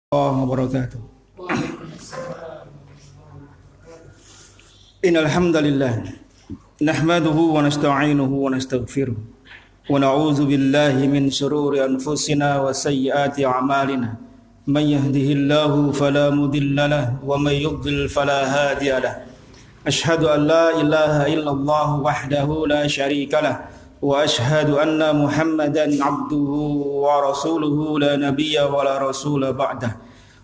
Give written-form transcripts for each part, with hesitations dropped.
Wabarakatuh. Innal hamdalillah nahmaduhu wa nasta'inuhu wa nastaghfiruh wa na'udzu billahi min shururi anfusina wa sayyiati a'malina may yahdihillahu fala mudilla lahu wa may yudlil fala hadiya lahu ashhadu an la ilaha illallah wahdahu la syarika lahu wa ashhadu anna Muhammadan abduhu wa rasuluhu la nabiyya wa la rasula ba'dah.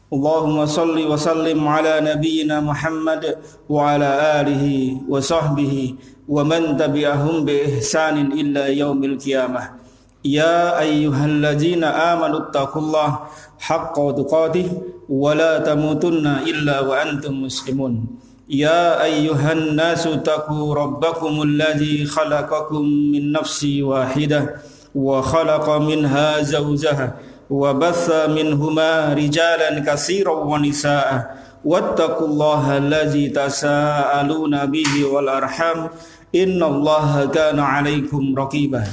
Allahumma salli wa sallim ala nabiyyina Muhammad wa ala alihi wa sahbihi wa man tabi'ahum bi ihsanin illa yaumil qiyamah. Ya ayyuhalladzina amanu taqullaha haqqa tuqatih wa la tamutunna illa wa antum muslimun. Ya ayyuhan nasu taqu rabbakumul ladzi khalaqakum min nafsin wahidah wa khalaqa minha zawjaha wa batha minhuma rijalan katsiran wa nisaa wattaqullaha allazi tasaaluna bihi wal arham innallaha kana 'alaikum raqiba.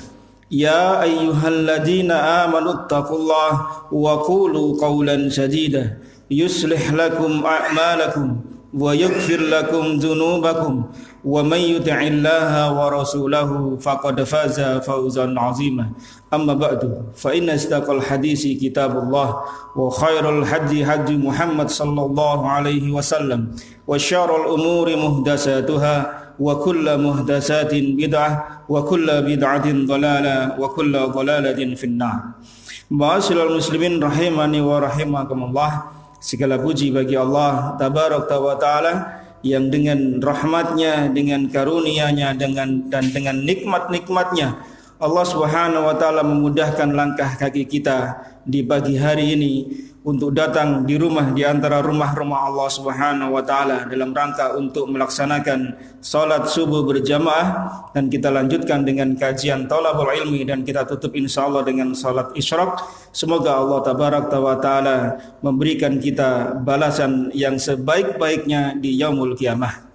Ya ayyuhalladzina amanu taqullaha wa qulu qawlan sadida yuslih lakum a'malakum wa yaghfir lakum dhunubakum wa may yuti'illaha wa rasulahu faqad faza fawzan 'azima. Amma ba'du, fa inna asdaqal hadisi kitabullah wa khairal hadi hadi Muhammad sallallahu alaihi wasallam wa syarrul umuri muhdatsatuha wa kullu muhdatsatin bid'ah wa kullu bid'atin dhalalah wa kullu dhalalatin finnar. Ma'asyiral muslimin rahimani wa rahimakumullah. Segala puji bagi Allah tabaraka wa taala yang dengan rahmatnya, dengan karunia-Nya, dan dengan nikmat-nikmatnya Allah Subhanahu wa taala memudahkan langkah kaki kita di pagi hari ini untuk datang di antara rumah-rumah Allah Subhanahu wa taala dalam rangka untuk melaksanakan salat subuh berjamaah, dan kita lanjutkan dengan kajian thalabul ilmi dan kita tutup insyaallah dengan salat isyraq. Semoga Allah tabaraka wa taala memberikan kita balasan yang sebaik-baiknya di yaumul qiyamah.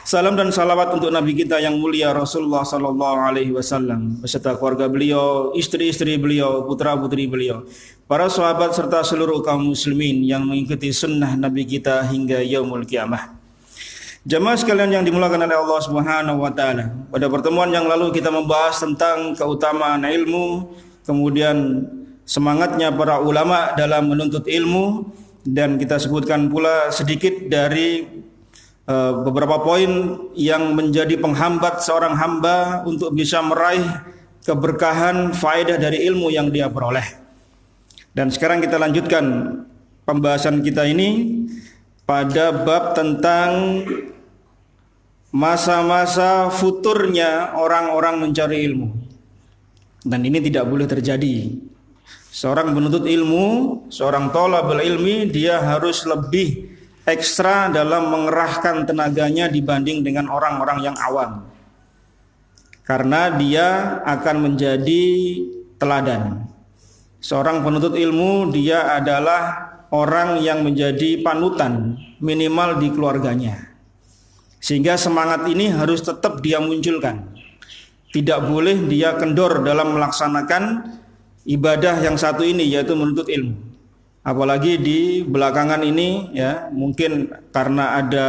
Salam dan salawat untuk Nabi kita yang mulia Rasulullah sallallahu alaihi wasallam beserta keluarga beliau, istri-istri beliau, putra-putri beliau, para sahabat serta seluruh kaum muslimin yang mengikuti sunnah Nabi kita hingga yaumul qiyamah. Jamaah sekalian yang dimuliakan oleh Allah Subhanahu wa taala. Pada pertemuan yang lalu kita membahas tentang keutamaan ilmu, kemudian semangatnya para ulama dalam menuntut ilmu, dan kita sebutkan pula sedikit dari beberapa poin yang menjadi penghambat seorang hamba untuk bisa meraih keberkahan faedah dari ilmu yang dia peroleh. Dan sekarang kita lanjutkan pembahasan kita ini pada bab tentang masa-masa futurnya orang-orang mencari ilmu. Dan ini tidak boleh terjadi. Seorang penuntut ilmu, seorang thalabul ilmi, dia harus lebih ekstra dalam mengerahkan tenaganya dibanding dengan orang-orang yang awam, karena dia akan menjadi teladan. Seorang penuntut ilmu, dia adalah orang yang menjadi panutan minimal di keluarganya, sehingga semangat ini harus tetap dia munculkan. Tidak boleh dia kendor dalam melaksanakan ibadah yang satu ini, yaitu menuntut ilmu. Apalagi di belakangan ini, ya, mungkin karena ada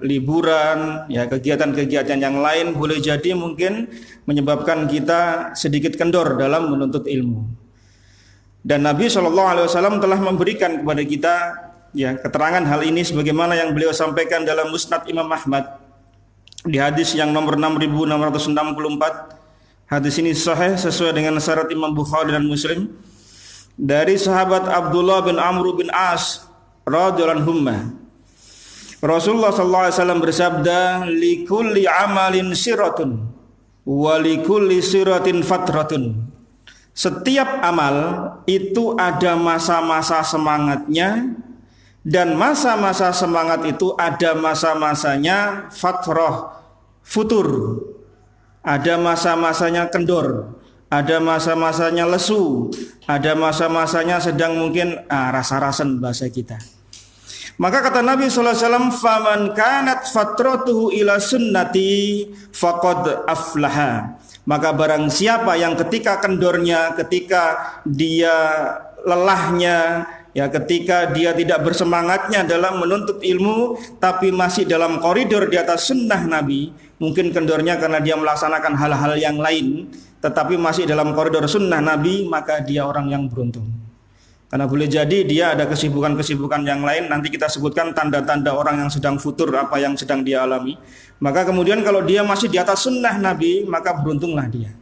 liburan, ya, kegiatan-kegiatan yang lain boleh jadi mungkin menyebabkan kita sedikit kendor dalam menuntut ilmu. Dan Nabi SAW telah memberikan kepada kita, ya, keterangan hal ini sebagaimana yang beliau sampaikan dalam Musnad Imam Ahmad di hadis yang nomor 6664. Hadis ini sahih sesuai dengan syarat Imam Bukhari dan Muslim, dari sahabat Abdullah bin Amr bin As radhiyallahu anhuma. Rasulullah sallallahu alaihi wasallam bersabda, likulli amalin siratun wa likulli siratin fatratun. Setiap amal itu ada masa-masa semangatnya, dan masa-masa semangat itu ada masa-masanya fatrah, futur. Ada masa-masanya kendor, ada masa-masanya lesu, ada masa-masanya sedang mungkin rasa-rasan bahasa kita. Maka kata Nabi SAW, faman kanat fatratuhu ila sunnati faqad aflaha. Maka barang siapa yang ketika kendornya, ketika dia lelahnya, ya ketika dia tidak bersemangatnya dalam menuntut ilmu tapi masih dalam koridor di atas sunnah Nabi, mungkin kendornya karena dia melaksanakan hal-hal yang lain tetapi masih dalam koridor sunnah Nabi, maka dia orang yang beruntung. Karena boleh jadi dia ada kesibukan-kesibukan yang lain, nanti kita sebutkan tanda-tanda orang yang sedang futur, apa yang sedang dia alami. Maka kemudian kalau dia masih di atas sunnah Nabi, maka beruntunglah dia.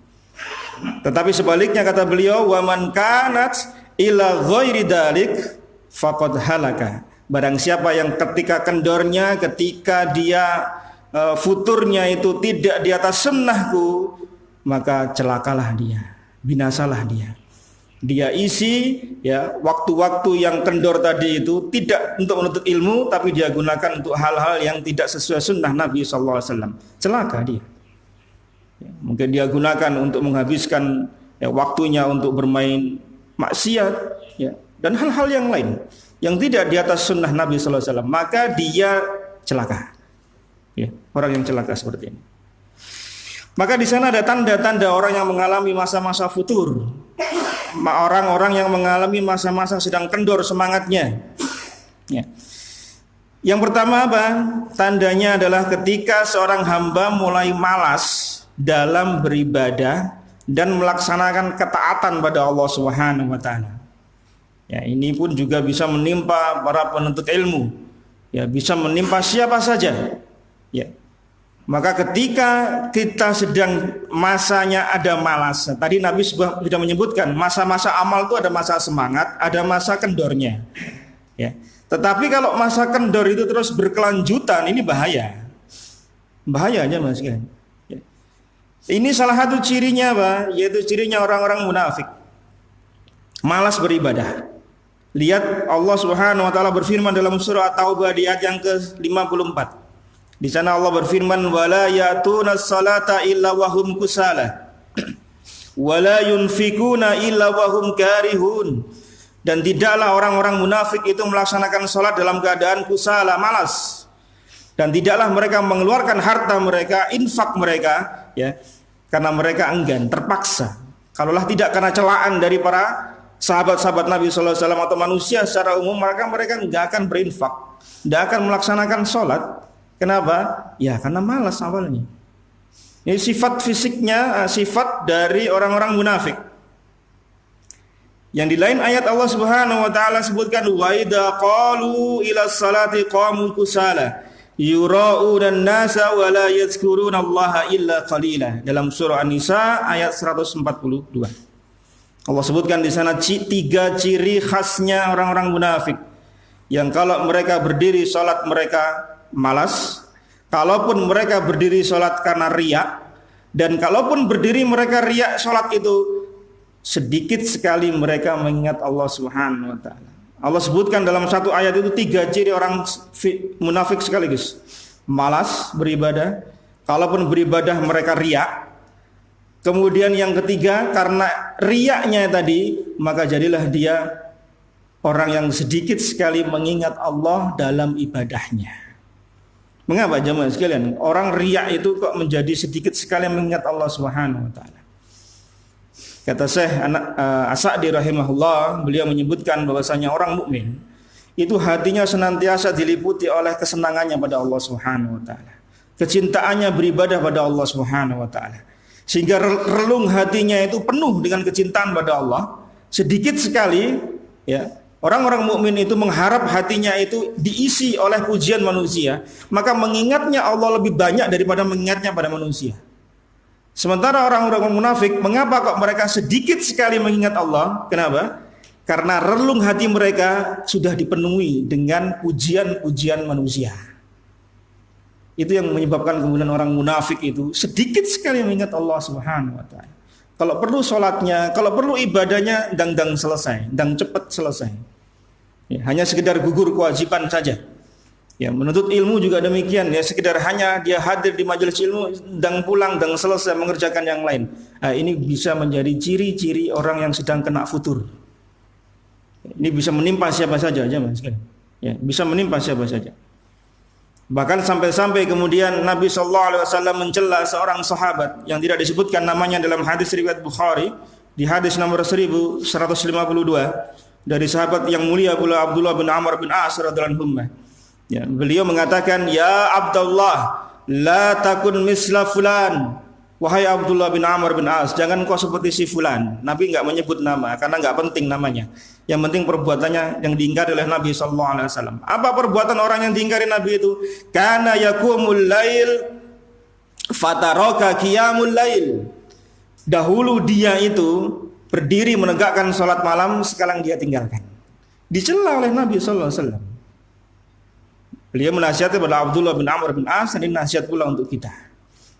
Tetapi sebaliknya kata beliau, wa man kanat ila ghairi dalik faqad halaka. Barang siapa yang ketika kendornya, ketika dia futurnya itu tidak di atas sunnahku, maka celakalah dia, binasalah dia. Dia isi ya waktu-waktu yang kendor tadi itu tidak untuk menuntut ilmu, tapi dia gunakan untuk hal-hal yang tidak sesuai sunnah Nabi SAW. Celaka dia. Ya, mungkin dia gunakan untuk menghabiskan ya, waktunya untuk bermain maksiat ya, dan hal-hal yang lain yang tidak di atas sunnah Nabi SAW. Maka dia celaka. Ya, orang yang celaka seperti ini. Maka di sana ada tanda-tanda orang yang mengalami masa-masa futur. Orang-orang yang mengalami masa-masa sedang kendor semangatnya. Ya. Yang pertama apa? Tandanya adalah ketika seorang hamba mulai malas dalam beribadah dan melaksanakan ketaatan pada Allah Subhanahu wa taala. Ya, ini pun juga bisa menimpa para penuntut ilmu. Ya, bisa menimpa siapa saja. Ya. Maka ketika kita sedang masanya ada malas, tadi Nabi sudah menyebutkan masa-masa amal itu ada masa semangat, ada masa kendornya. Ya. Tetapi kalau masa kendor itu terus berkelanjutan, ini bahaya. Bahayanya Mas kan. Ya. Ini salah satu cirinya apa? Yaitu cirinya orang-orang munafik. Malas beribadah. Lihat Allah Subhanahu wa taala berfirman dalam surah At-Taubah di ayat yang ke-54. Di sana Allah berfirman, wala ya'tunas salata illa wahum kusala wala yunfikuna illa wahum karihun. Dan tidaklah orang-orang munafik itu melaksanakan salat dalam keadaan kusala, malas. Dan tidaklah mereka mengeluarkan harta mereka, infak mereka ya, karena mereka enggan, terpaksa. Kalaulah tidak karena celaan dari para sahabat-sahabat Nabi sallallahu alaihi wasallam atau manusia secara umum, mereka enggak akan berinfak, enggak akan melaksanakan salat. Kenapa? Ya karena malas awalnya. Ini sifat fisiknya, sifat dari orang-orang munafik. Yang di lain ayat Allah Subhanahu wa taala sebutkan, wa idza qalu ila salati qamu kusala yura'una an-nasa wa la yadhkuruna Allaha illa qalila. Dalam surah An-Nisa ayat 142. Allah sebutkan di sana tiga ciri khasnya orang-orang munafik. Yang kalau mereka berdiri salat mereka malas, kalaupun mereka berdiri sholat karena riak, dan kalaupun berdiri mereka riak sholat itu, sedikit sekali mereka mengingat Allah Subhanahu wa taala. Allah sebutkan dalam satu ayat itu tiga ciri orang munafik sekaligus. Malas beribadah, kalaupun beribadah mereka riak. Kemudian yang ketiga, karena riaknya tadi, maka jadilah dia orang yang sedikit sekali mengingat Allah dalam ibadahnya. Mengapa jemaah sekalian? Orang riya itu kok menjadi sedikit sekali mengingat Allah Subhanahu wa taala. Kata Syekh As-Sa'di rahimahullah, beliau menyebutkan bahwasanya orang mukmin itu hatinya senantiasa diliputi oleh kesenangannya pada Allah Subhanahu wa taala. Kecintaannya beribadah pada Allah Subhanahu wa taala. Sehingga relung hatinya itu penuh dengan kecintaan pada Allah. Sedikit sekali ya, orang-orang mukmin itu mengharap hatinya itu diisi oleh pujian manusia, maka mengingatnya Allah lebih banyak daripada mengingatnya pada manusia. Sementara orang-orang munafik, mengapa kok mereka sedikit sekali mengingat Allah? Kenapa? Karena relung hati mereka sudah dipenuhi dengan pujian-pujian manusia. Itu yang menyebabkan kemudian orang munafik itu sedikit sekali mengingat Allah Subhanahu wa taala. Kalau perlu sholatnya, kalau perlu ibadahnya, dang selesai, dang cepat selesai. Ya, hanya sekedar gugur kewajiban saja. Ya, menuntut ilmu juga demikian. Ya, sekedar hanya dia hadir di majelis ilmu dan pulang dan selesai mengerjakan yang lain. Nah, ini bisa menjadi ciri-ciri orang yang sedang kena futur. Ini bisa menimpa siapa saja, Mas. Ya, bisa menimpa siapa saja. Bahkan sampai-sampai kemudian Nabi SAW mencela seorang sahabat yang tidak disebutkan namanya dalam hadis riwayat Bukhari di hadis nomor 1152. dari sahabat yang mulia pula Abdullah bin Amr bin As radhiyallahu anhu. Ya, beliau mengatakan, "Ya Abdullah, la takun misla fulan." Wahai Abdullah bin Amr bin As, jangan kau seperti si fulan. Nabi enggak menyebut nama karena enggak penting namanya. Yang penting perbuatannya yang diingkari oleh Nabi sallallahu alaihi wasallam. Apa perbuatan orang yang diingkari Nabi itu? Kana yaqumul lail fataraka qiyamul lail. Dahulu dia itu berdiri menegakkan salat malam, sekarang dia tinggalkan. Dicela oleh Nabi sallallahu alaihi wasallam. Beliau menasihati kepada Abdullah bin Amr bin As, dan ini nasihat pula untuk kita.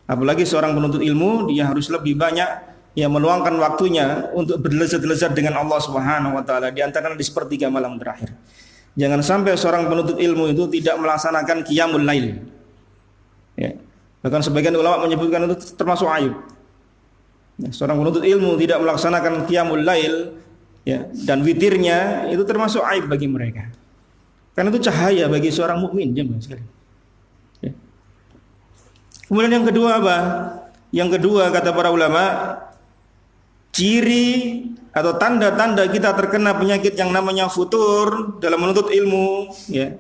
Apalagi seorang penuntut ilmu, dia harus lebih banyak yang meluangkan waktunya untuk berlezat-lezat dengan Allah Subhanahu wa taala, di antaranya di sepertiga malam terakhir. Jangan sampai seorang penuntut ilmu itu tidak melaksanakan qiyamul lail. Ya. Bahkan sebagian ulama menyebutkan itu termasuk aib. Ya, seorang penuntut ilmu tidak melaksanakan qiyamul lail, ya, dan witirnya itu termasuk aib bagi mereka. Karena itu cahaya bagi seorang mukmin, jemaah sekalian. Ya. Kemudian yang kedua apa? Yang kedua kata para ulama, ciri atau tanda-tanda kita terkena penyakit yang namanya futur dalam menuntut ilmu, ya.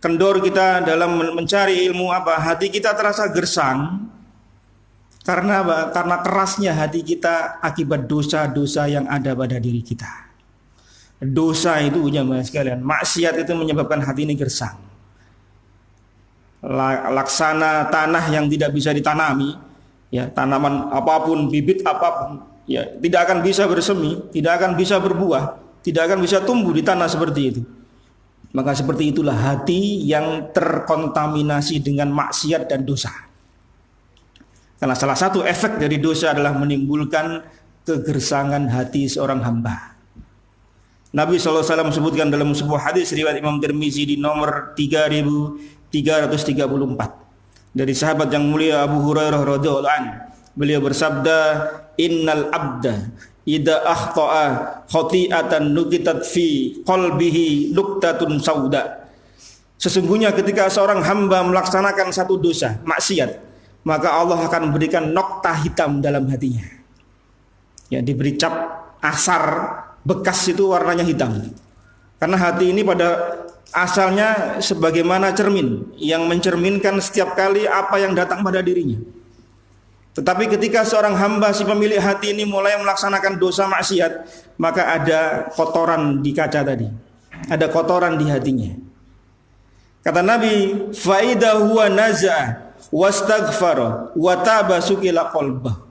Kendor kita dalam mencari ilmu apa? Hati kita terasa gersang. Karena apa? Karena kerasnya hati kita akibat dosa-dosa yang ada pada diri kita. Dosa itu, jemaah sekalian, maksiat itu menyebabkan hati ini gersang. Laksana tanah yang tidak bisa ditanami, ya, tanaman apapun, bibit apapun, ya, tidak akan bisa bersemi, tidak akan bisa berbuah, tidak akan bisa tumbuh di tanah seperti itu. Maka seperti itulah hati yang terkontaminasi dengan maksiat dan dosa. Karena salah satu efek dari dosa adalah menimbulkan kegersangan hati seorang hamba. Nabi SAW sebutkan dalam sebuah hadis riwayat Imam Tirmizi di nomor 3334 dari sahabat yang mulia Abu Hurairah radhiyallahu anhu. Beliau bersabda, "Innal abda idza akhta'a khati'atan nukitat fi qalbihi nuktatun sauda." Sesungguhnya ketika seorang hamba melaksanakan satu dosa, maksiat, maka Allah akan memberikan nokta hitam dalam hatinya. Ya, diberi cap asar, bekas itu warnanya hitam. Karena hati ini pada asalnya sebagaimana cermin yang mencerminkan setiap kali apa yang datang pada dirinya. Tetapi ketika seorang hamba, si pemilik hati ini mulai melaksanakan dosa maksiat, maka ada kotoran di kaca tadi. Ada kotoran di hatinya. Kata Nabi, "Faida huwa naza wastaghfara wa taba sukila qalbah."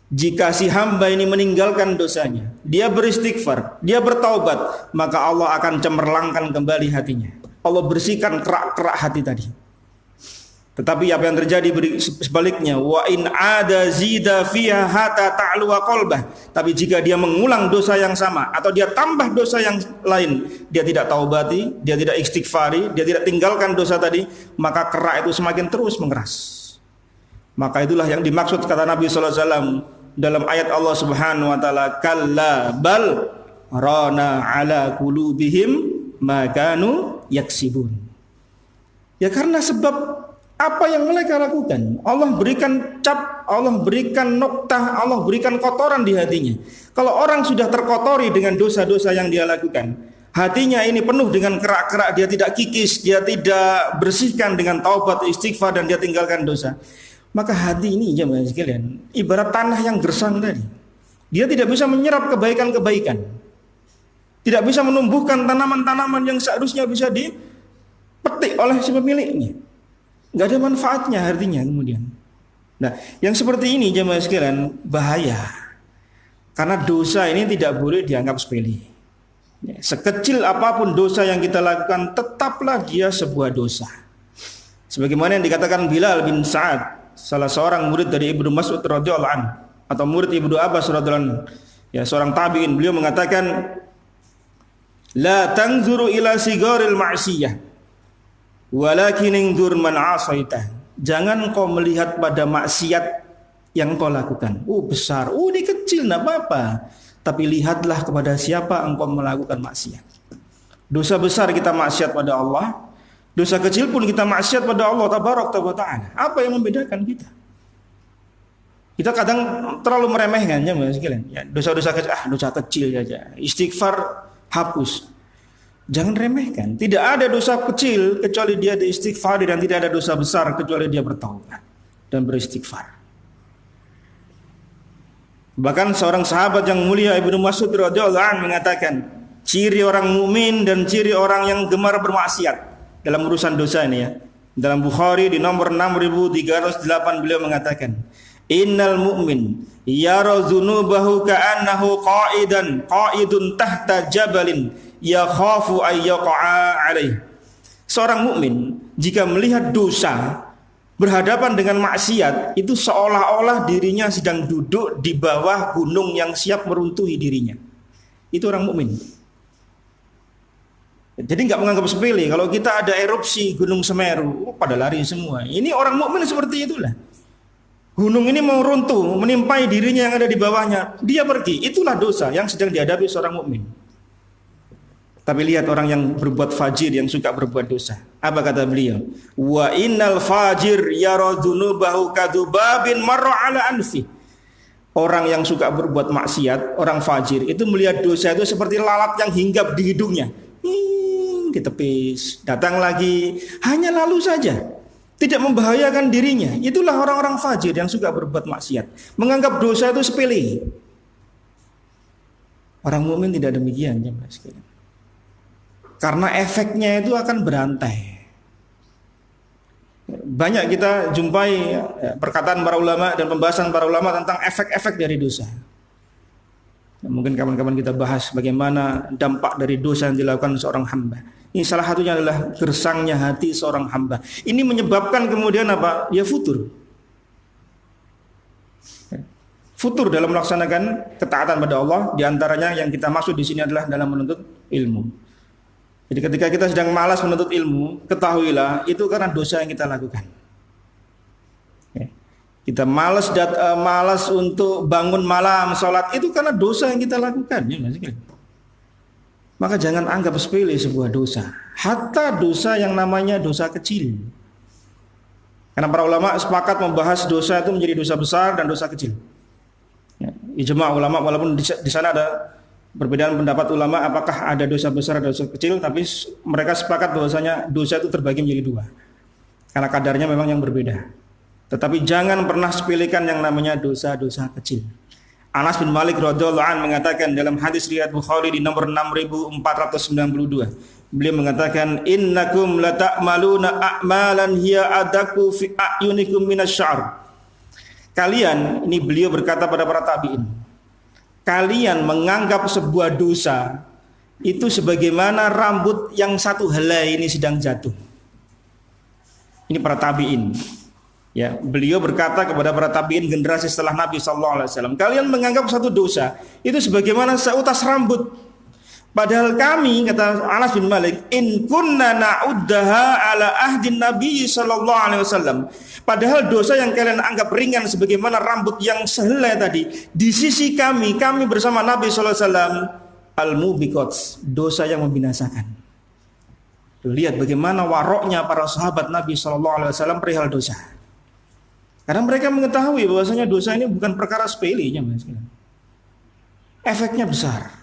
Jika si hamba ini meninggalkan dosanya, dia beristighfar, dia bertaubat, maka Allah akan cemerlangkan kembali hatinya. Allah bersihkan kerak-kerak hati tadi. Tetapi apa yang terjadi sebaliknya, wa in ada zida fiha hatta ta'luwa qalbah. Tapi jika dia mengulang dosa yang sama atau dia tambah dosa yang lain, dia tidak taubati, dia tidak istighfari, dia tidak tinggalkan dosa tadi, maka kerak itu semakin terus mengeras. Maka itulah yang dimaksud kata Nabi sallallahu alaihi wasallam dalam ayat Allah Subhanahu wa taala, "Kalla bal rana ala qulubihim ma kanu yaksibun." Ya karena sebab apa yang mereka lakukan, Allah berikan cap, Allah berikan noktah, Allah berikan kotoran di hatinya. Kalau orang sudah terkotori dengan dosa-dosa yang dia lakukan, hatinya ini penuh dengan kerak-kerak, dia tidak kikis, dia tidak bersihkan dengan taubat, istighfar, dan dia tinggalkan dosa, maka hati ini, jemaah sekalian, ibarat tanah yang gersang tadi. Dia tidak bisa menyerap kebaikan-kebaikan, tidak bisa menumbuhkan tanaman-tanaman yang seharusnya bisa dipetik oleh si pemiliknya. Gak ada manfaatnya artinya kemudian. Nah, yang seperti ini, jemaah sekalian, bahaya. Karena dosa ini tidak boleh dianggap sepele. Sekecil apapun dosa yang kita lakukan, tetaplah dia sebuah dosa. Sebagaimana yang dikatakan Bilal bin Sa'ad, salah seorang murid dari Ibnu Mas'ud radhiyallahu anhu, atau murid Ibnu Abbas radhiyallahu anhu, ya, seorang tabi'in, beliau mengatakan, "La tanzuru ila sigaril ma'siyah, walakin inzur man 'asaitah." Jangan kau melihat pada maksiat yang kau lakukan. Besar, ini kecil, enggak apa-apa. Tapi lihatlah kepada siapa engkau melakukan maksiat. Dosa besar kita maksiat pada Allah, dosa kecil pun kita maksiat pada Allah tabaraka wa ta'ala. Apa yang membedakan kita? Kita kadang terlalu meremehkannya, Mas sekalian. Ya, dosa-dosa kecil, dosa kecil saja. Istighfar hapus. Jangan remehkan. Tidak ada dosa kecil kecuali dia istighfar, dan tidak ada dosa besar kecuali dia bertaubat dan beristighfar. Bahkan seorang sahabat yang mulia Ibnu Mas'ud radhiyallahu anhu mengatakan, ciri orang mukmin dan ciri orang yang gemar bermaksiat dalam urusan dosa ini ya. Dalam Bukhari di nomor 6308 beliau mengatakan, innal mu'min yara dzunubahu ka'annahu qa'idun tahta jabalin yakhafu ay yaqa'a alaih. Seorang mukmin jika melihat dosa berhadapan dengan maksiat itu seolah-olah dirinya sedang duduk di bawah gunung yang siap meruntuhi dirinya. Itu orang mukmin. Jadi nggak menganggap sepele kalau kita ada erupsi Gunung Semeru, pada lari semua. Ini orang mukmin seperti itulah. Gunung ini mau runtuh, menimpai dirinya yang ada di bawahnya, dia pergi. Itulah dosa yang sedang dihadapi seorang mukmin. Tapi lihat orang yang berbuat fajir, yang suka berbuat dosa. Apa kata beliau? Wa innal fajir yara dzunubahu kadubabin marra ala anfi. Orang yang suka berbuat maksiat, orang fajir itu melihat dosa itu seperti lalat yang hinggap di hidungnya. Ditepis, datang lagi, hanya lalu saja, tidak membahayakan dirinya. Itulah orang-orang fajir yang suka berbuat maksiat, menganggap dosa itu sepele. Orang mukmin tidak demikian, karena efeknya itu akan berantai. Banyak kita jumpai perkataan para ulama dan pembahasan para ulama tentang efek-efek dari dosa. Mungkin kawan-kawan kita bahas bagaimana dampak dari dosa yang dilakukan seorang hamba. Ini salah satunya adalah gersangnya hati seorang hamba. Ini menyebabkan kemudian apa? Ya futur. Futur dalam melaksanakan ketaatan pada Allah. Di antaranya yang kita maksud di sini adalah dalam menuntut ilmu. Jadi ketika kita sedang malas menuntut ilmu, ketahuilah itu karena dosa yang kita lakukan. Kita malas untuk bangun malam, sholat, itu karena dosa yang kita lakukan. Maka jangan anggap sepele sebuah dosa, hatta dosa yang namanya dosa kecil. Karena para ulama sepakat membahas dosa itu menjadi dosa besar dan dosa kecil. Ijma' ulama, walaupun di sana ada perbedaan pendapat ulama apakah ada dosa besar dan dosa kecil, tapi mereka sepakat bahwasanya dosa itu terbagi menjadi dua. Karena kadarnya memang yang berbeda. Tetapi jangan pernah sepelekan yang namanya dosa-dosa kecil. Anas bin Malik radhiyallahu anhu mengatakan dalam hadis riwayat Bukhari di nomor 6492, beliau mengatakan, innakum lata'maluna a'malan hiya adaku fi a'yunikum minasy-sya'r. Kalian, ini beliau berkata pada para tabi'in, kalian menganggap sebuah dosa itu sebagaimana rambut yang satu helai ini sedang jatuh. Ini para tabi'in. Ya, beliau berkata kepada para tabi'in generasi setelah Nabi SAW, kalian menganggap satu dosa itu sebagaimana seutas rambut. Padahal kami, kata Anas bin Malik, in kunna na'uddaha ala ahdin Nabi SAW. Padahal dosa yang kalian anggap ringan sebagaimana rambut yang sehelai tadi, di sisi kami bersama Nabi SAW, al-mubiqat, dosa yang membinasakan. Lihat bagaimana waroknya para sahabat Nabi SAW perihal dosa. Karena mereka mengetahui bahwasanya dosa ini bukan perkara sepele, efeknya besar.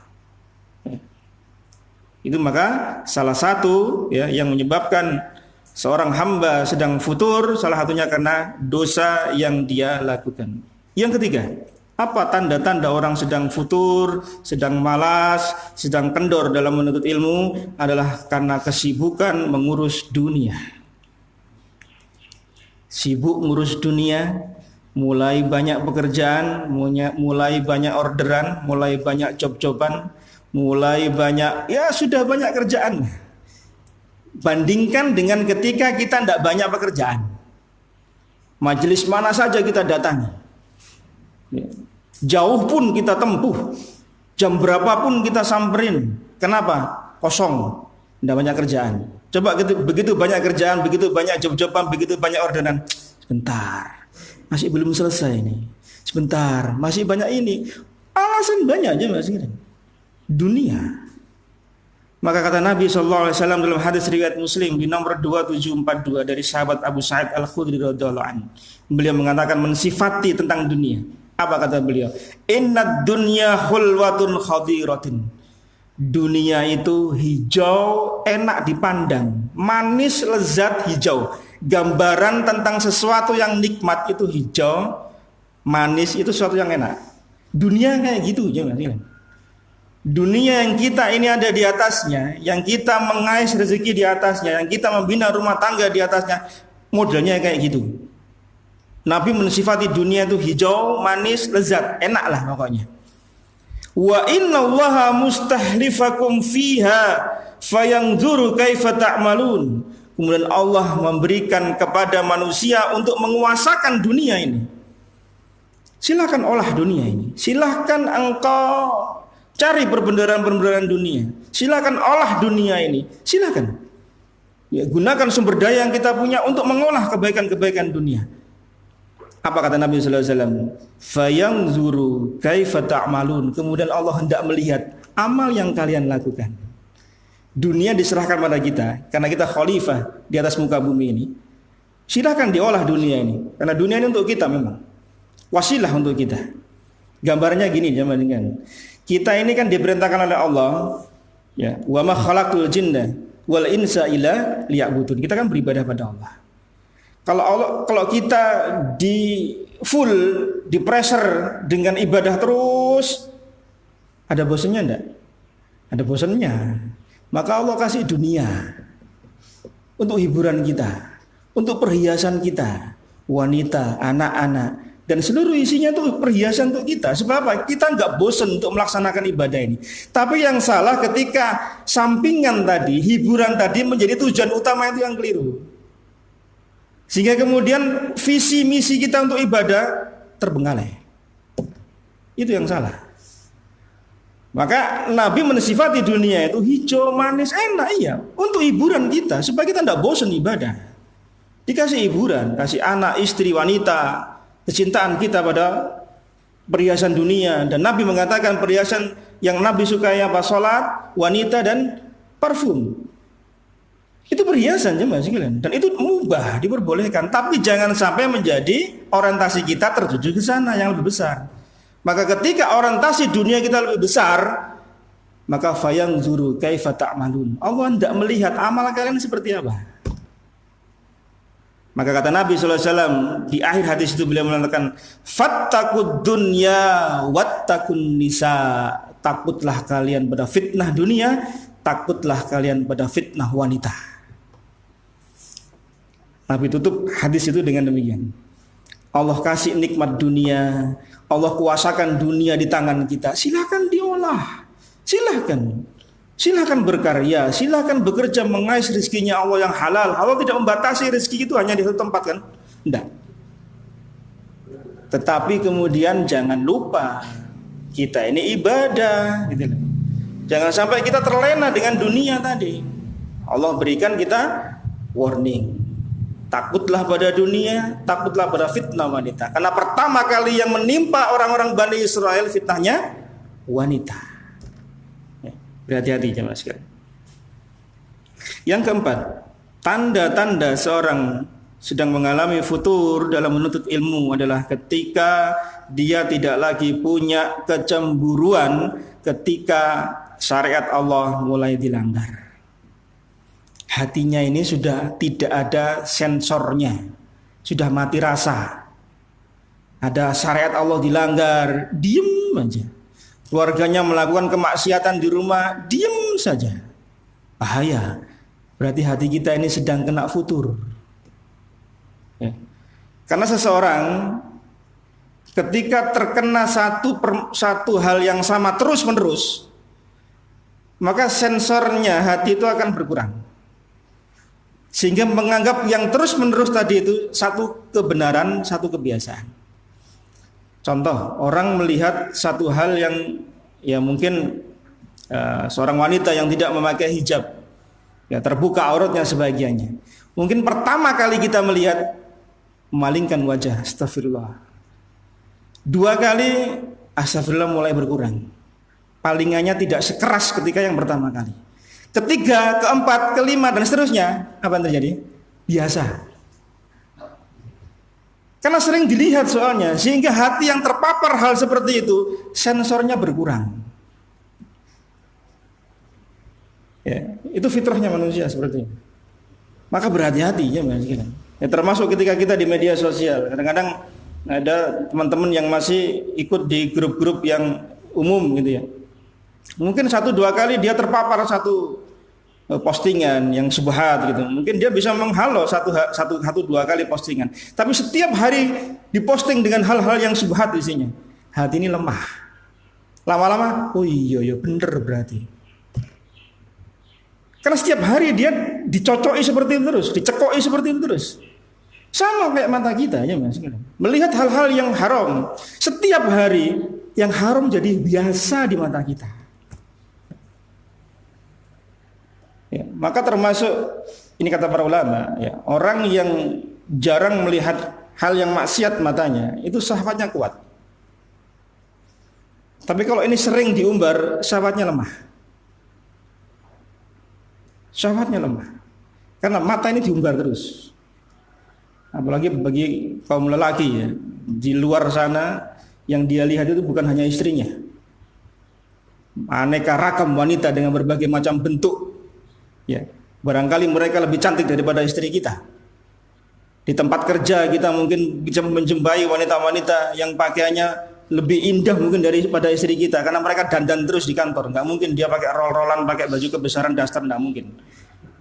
Itu maka salah satu ya yang menyebabkan seorang hamba sedang futur, salah satunya karena dosa yang dia lakukan. Yang ketiga, apa tanda-tanda orang sedang futur, sedang malas, sedang kendor dalam menuntut ilmu? Adalah karena kesibukan mengurus dunia. Sibuk ngurus dunia, mulai banyak pekerjaan, mulai banyak orderan, mulai banyak job-joban, mulai banyak, ya sudah banyak kerjaan. Bandingkan dengan ketika kita tidak banyak pekerjaan. Majelis mana saja kita datangi, jauh pun kita tempuh, jam berapapun kita samperin. Kenapa? Kosong, tidak banyak kerjaan. Coba begitu banyak kerjaan, begitu banyak job-joban, begitu banyak orderan. Sebentar, masih belum selesai nih. Sebentar, masih banyak ini. Alasan banyak aja mas. Dunia. Maka kata Nabi SAW dalam hadis riwayat Muslim di nomor 2742 dari sahabat Abu Sa'id Al-Khudri radhiyallahu anhu, beliau mengatakan mensifati tentang dunia. Apa kata beliau? Innad dunya khulwatun khadiratin. Dunia itu hijau, enak dipandang, manis, lezat, hijau. Gambaran tentang sesuatu yang nikmat itu hijau, manis, itu sesuatu yang enak. Dunia kayak gitu ya Mas. Dunia yang kita ini ada di atasnya, yang kita mengais rezeki di atasnya, yang kita membina rumah tangga di atasnya, modelnya kayak gitu. Nabi mensifati dunia itu hijau, manis, lezat, enak lah pokoknya. Wa innallaha mustahlifakum fiha fayanzuru kaifa ta'malun. Kemudian Allah memberikan kepada manusia untuk menguasakan dunia ini. Silakan olah dunia ini. Silakan engkau cari perbendaharaan-perbendaharaan dunia. Silakan olah dunia ini. Silakan. Ya, gunakan sumber daya yang kita punya untuk mengolah kebaikan-kebaikan dunia. Apa kata Nabi sallallahu alaihi wasallam? Fayanzuru kaifa ta'malun. Kemudian Allah hendak melihat amal yang kalian lakukan. Dunia diserahkan pada kita karena kita khalifah di atas muka bumi ini. Silakan diolah dunia ini karena dunia ini untuk kita memang. Wasilah untuk kita. Gambarnya gini jamaah. Kita ini kan diperintahkan oleh Allah, ya, wa ma khalaqtul jinna wal insa illa liya'budun. Kita kan beribadah pada Allah. Kalau kita di full di pressure dengan ibadah terus, ada bosannya enggak? Ada bosannya. Maka Allah kasih dunia untuk hiburan kita, untuk perhiasan kita, wanita, anak-anak, dan seluruh isinya itu perhiasan untuk kita. Sebab apa? Kita enggak bosan untuk melaksanakan ibadah ini. Tapi yang salah ketika sampingan tadi, hiburan tadi menjadi tujuan utama, itu yang keliru. Sehingga kemudian visi misi kita untuk ibadah terbengkalai. Itu yang salah. Maka Nabi mensifati dunia itu hijau, manis, enak, iya, untuk hiburan kita supaya kita tidak bosan ibadah. Dikasih hiburan, kasih anak, istri, wanita, kecintaan kita pada perhiasan dunia. Dan Nabi mengatakan perhiasan yang Nabi sukai apa? Salat, wanita, dan parfum. Itu perhiasan jemaah sekalian, dan itu mubah, diperbolehkan, tapi jangan sampai menjadi orientasi kita tertuju ke sana yang lebih besar. Maka ketika orientasi dunia kita lebih besar, maka fayanzuru kaifa ta'malun. Allah tidak melihat amal kalian seperti apa. Maka kata Nabi sallallahu alaihi wasallam di akhir hadis itu, beliau mengatakan fattaqud dunya wattaqun nisa. Takutlah kalian pada fitnah dunia, takutlah kalian pada fitnah wanita. Nabi tutup hadis itu dengan demikian. Allah kasih nikmat dunia, Allah kuasakan dunia di tangan kita. Silakan diolah, silakan berkarya, silakan bekerja mengais rezekinya Allah yang halal. Allah tidak membatasi rezeki itu hanya di satu tempat kan? Tidak. Tetapi kemudian jangan lupa kita ini ibadah, gitu. Jangan sampai kita terlena dengan dunia tadi. Allah berikan kita warning. Takutlah pada dunia, takutlah pada fitnah wanita. Karena pertama kali yang menimpa orang-orang Bani Israel fitnahnya wanita. Berhati-hati jemaah sekalian. Yang keempat, tanda-tanda seorang sedang mengalami futur dalam menuntut ilmu adalah ketika dia tidak lagi punya kecemburuan ketika syariat Allah mulai dilanggar. Hatinya ini sudah tidak ada sensornya, sudah mati rasa. Ada syariat Allah dilanggar, diem aja. Keluarganya melakukan kemaksiatan di rumah, diem saja. Bahaya. Berarti hati kita ini sedang kena futur. Ya. Karena seseorang ketika terkena satu hal yang sama terus menerus, maka sensornya hati itu akan berkurang. Sehingga menganggap yang terus menerus tadi itu satu kebenaran, satu kebiasaan. Contoh, orang melihat satu hal yang ya mungkin seorang wanita yang tidak memakai hijab, ya terbuka auratnya sebagiannya. Mungkin pertama kali kita melihat memalingkan wajah, astagfirullah. Dua kali, astagfirullah, mulai berkurang. Palingannya tidak sekeras ketika yang pertama kali. Ketiga, keempat, kelima, dan seterusnya, apa yang terjadi? Biasa. Karena sering dilihat soalnya, sehingga hati yang terpapar hal seperti itu, sensornya berkurang. Ya, itu fitrahnya manusia seperti itu. Maka berhati-hati ya Mas. Ya, termasuk ketika kita di media sosial, kadang-kadang ada teman-teman yang masih ikut di grup-grup yang umum gitu ya. Mungkin 1-2 kali dia terpapar satu postingan yang subhat gitu. Mungkin dia bisa menghalau satu dua kali postingan. Tapi setiap hari diposting dengan hal-hal yang subhat isinya. Hati ini lemah. Lama-lama, oh iya bener berarti. Karena setiap hari dia dicocoki seperti itu terus, dicekoki seperti itu terus. Sama kayak mata kita ya Mas. Melihat hal-hal yang haram. Setiap hari yang haram jadi biasa di mata kita. Ya, maka termasuk ini kata para ulama, ya, orang yang jarang melihat hal yang maksiat matanya, itu syahwatnya kuat. Tapi kalau ini sering diumbar, syahwatnya lemah. Syahwatnya lemah. Karena mata ini diumbar terus. Apalagi bagi kaum lelaki ya, di luar sana yang dia lihat itu bukan hanya istrinya. Aneka ragam wanita dengan berbagai macam bentuk. Ya, barangkali mereka lebih cantik daripada istri kita. Di tempat kerja kita mungkin bisa menjumpai wanita-wanita yang pakaiannya lebih indah mungkin daripada istri kita, karena mereka dandan terus di kantor. Nggak mungkin dia pakai roll-rollan, pakai baju kebesaran daster, nggak mungkin.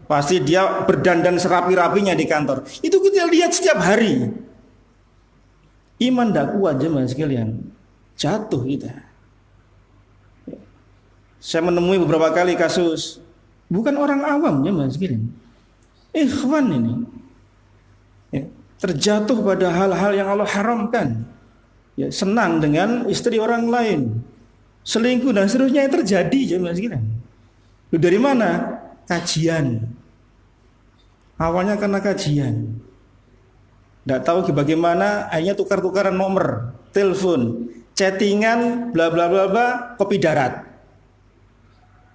Pasti dia berdandan serapi-rapinya di kantor. Itu kita lihat setiap hari. Iman nggak kuat jemaah sekalian, jatuh kita. Saya menemui beberapa kali kasus, bukan orang awam jemaah sekalian, ikhwan ini ya, terjatuh pada hal-hal yang Allah haramkan. Ya, senang dengan istri orang lain, selingkuh dan seterusnya yang terjadi jemaah sekalian. Dari mana? Kajian. Awalnya karena kajian. Tidak tahu bagaimana, akhirnya tukar-tukaran nomor, telepon, chattingan, bla bla bla bla, kopi darat.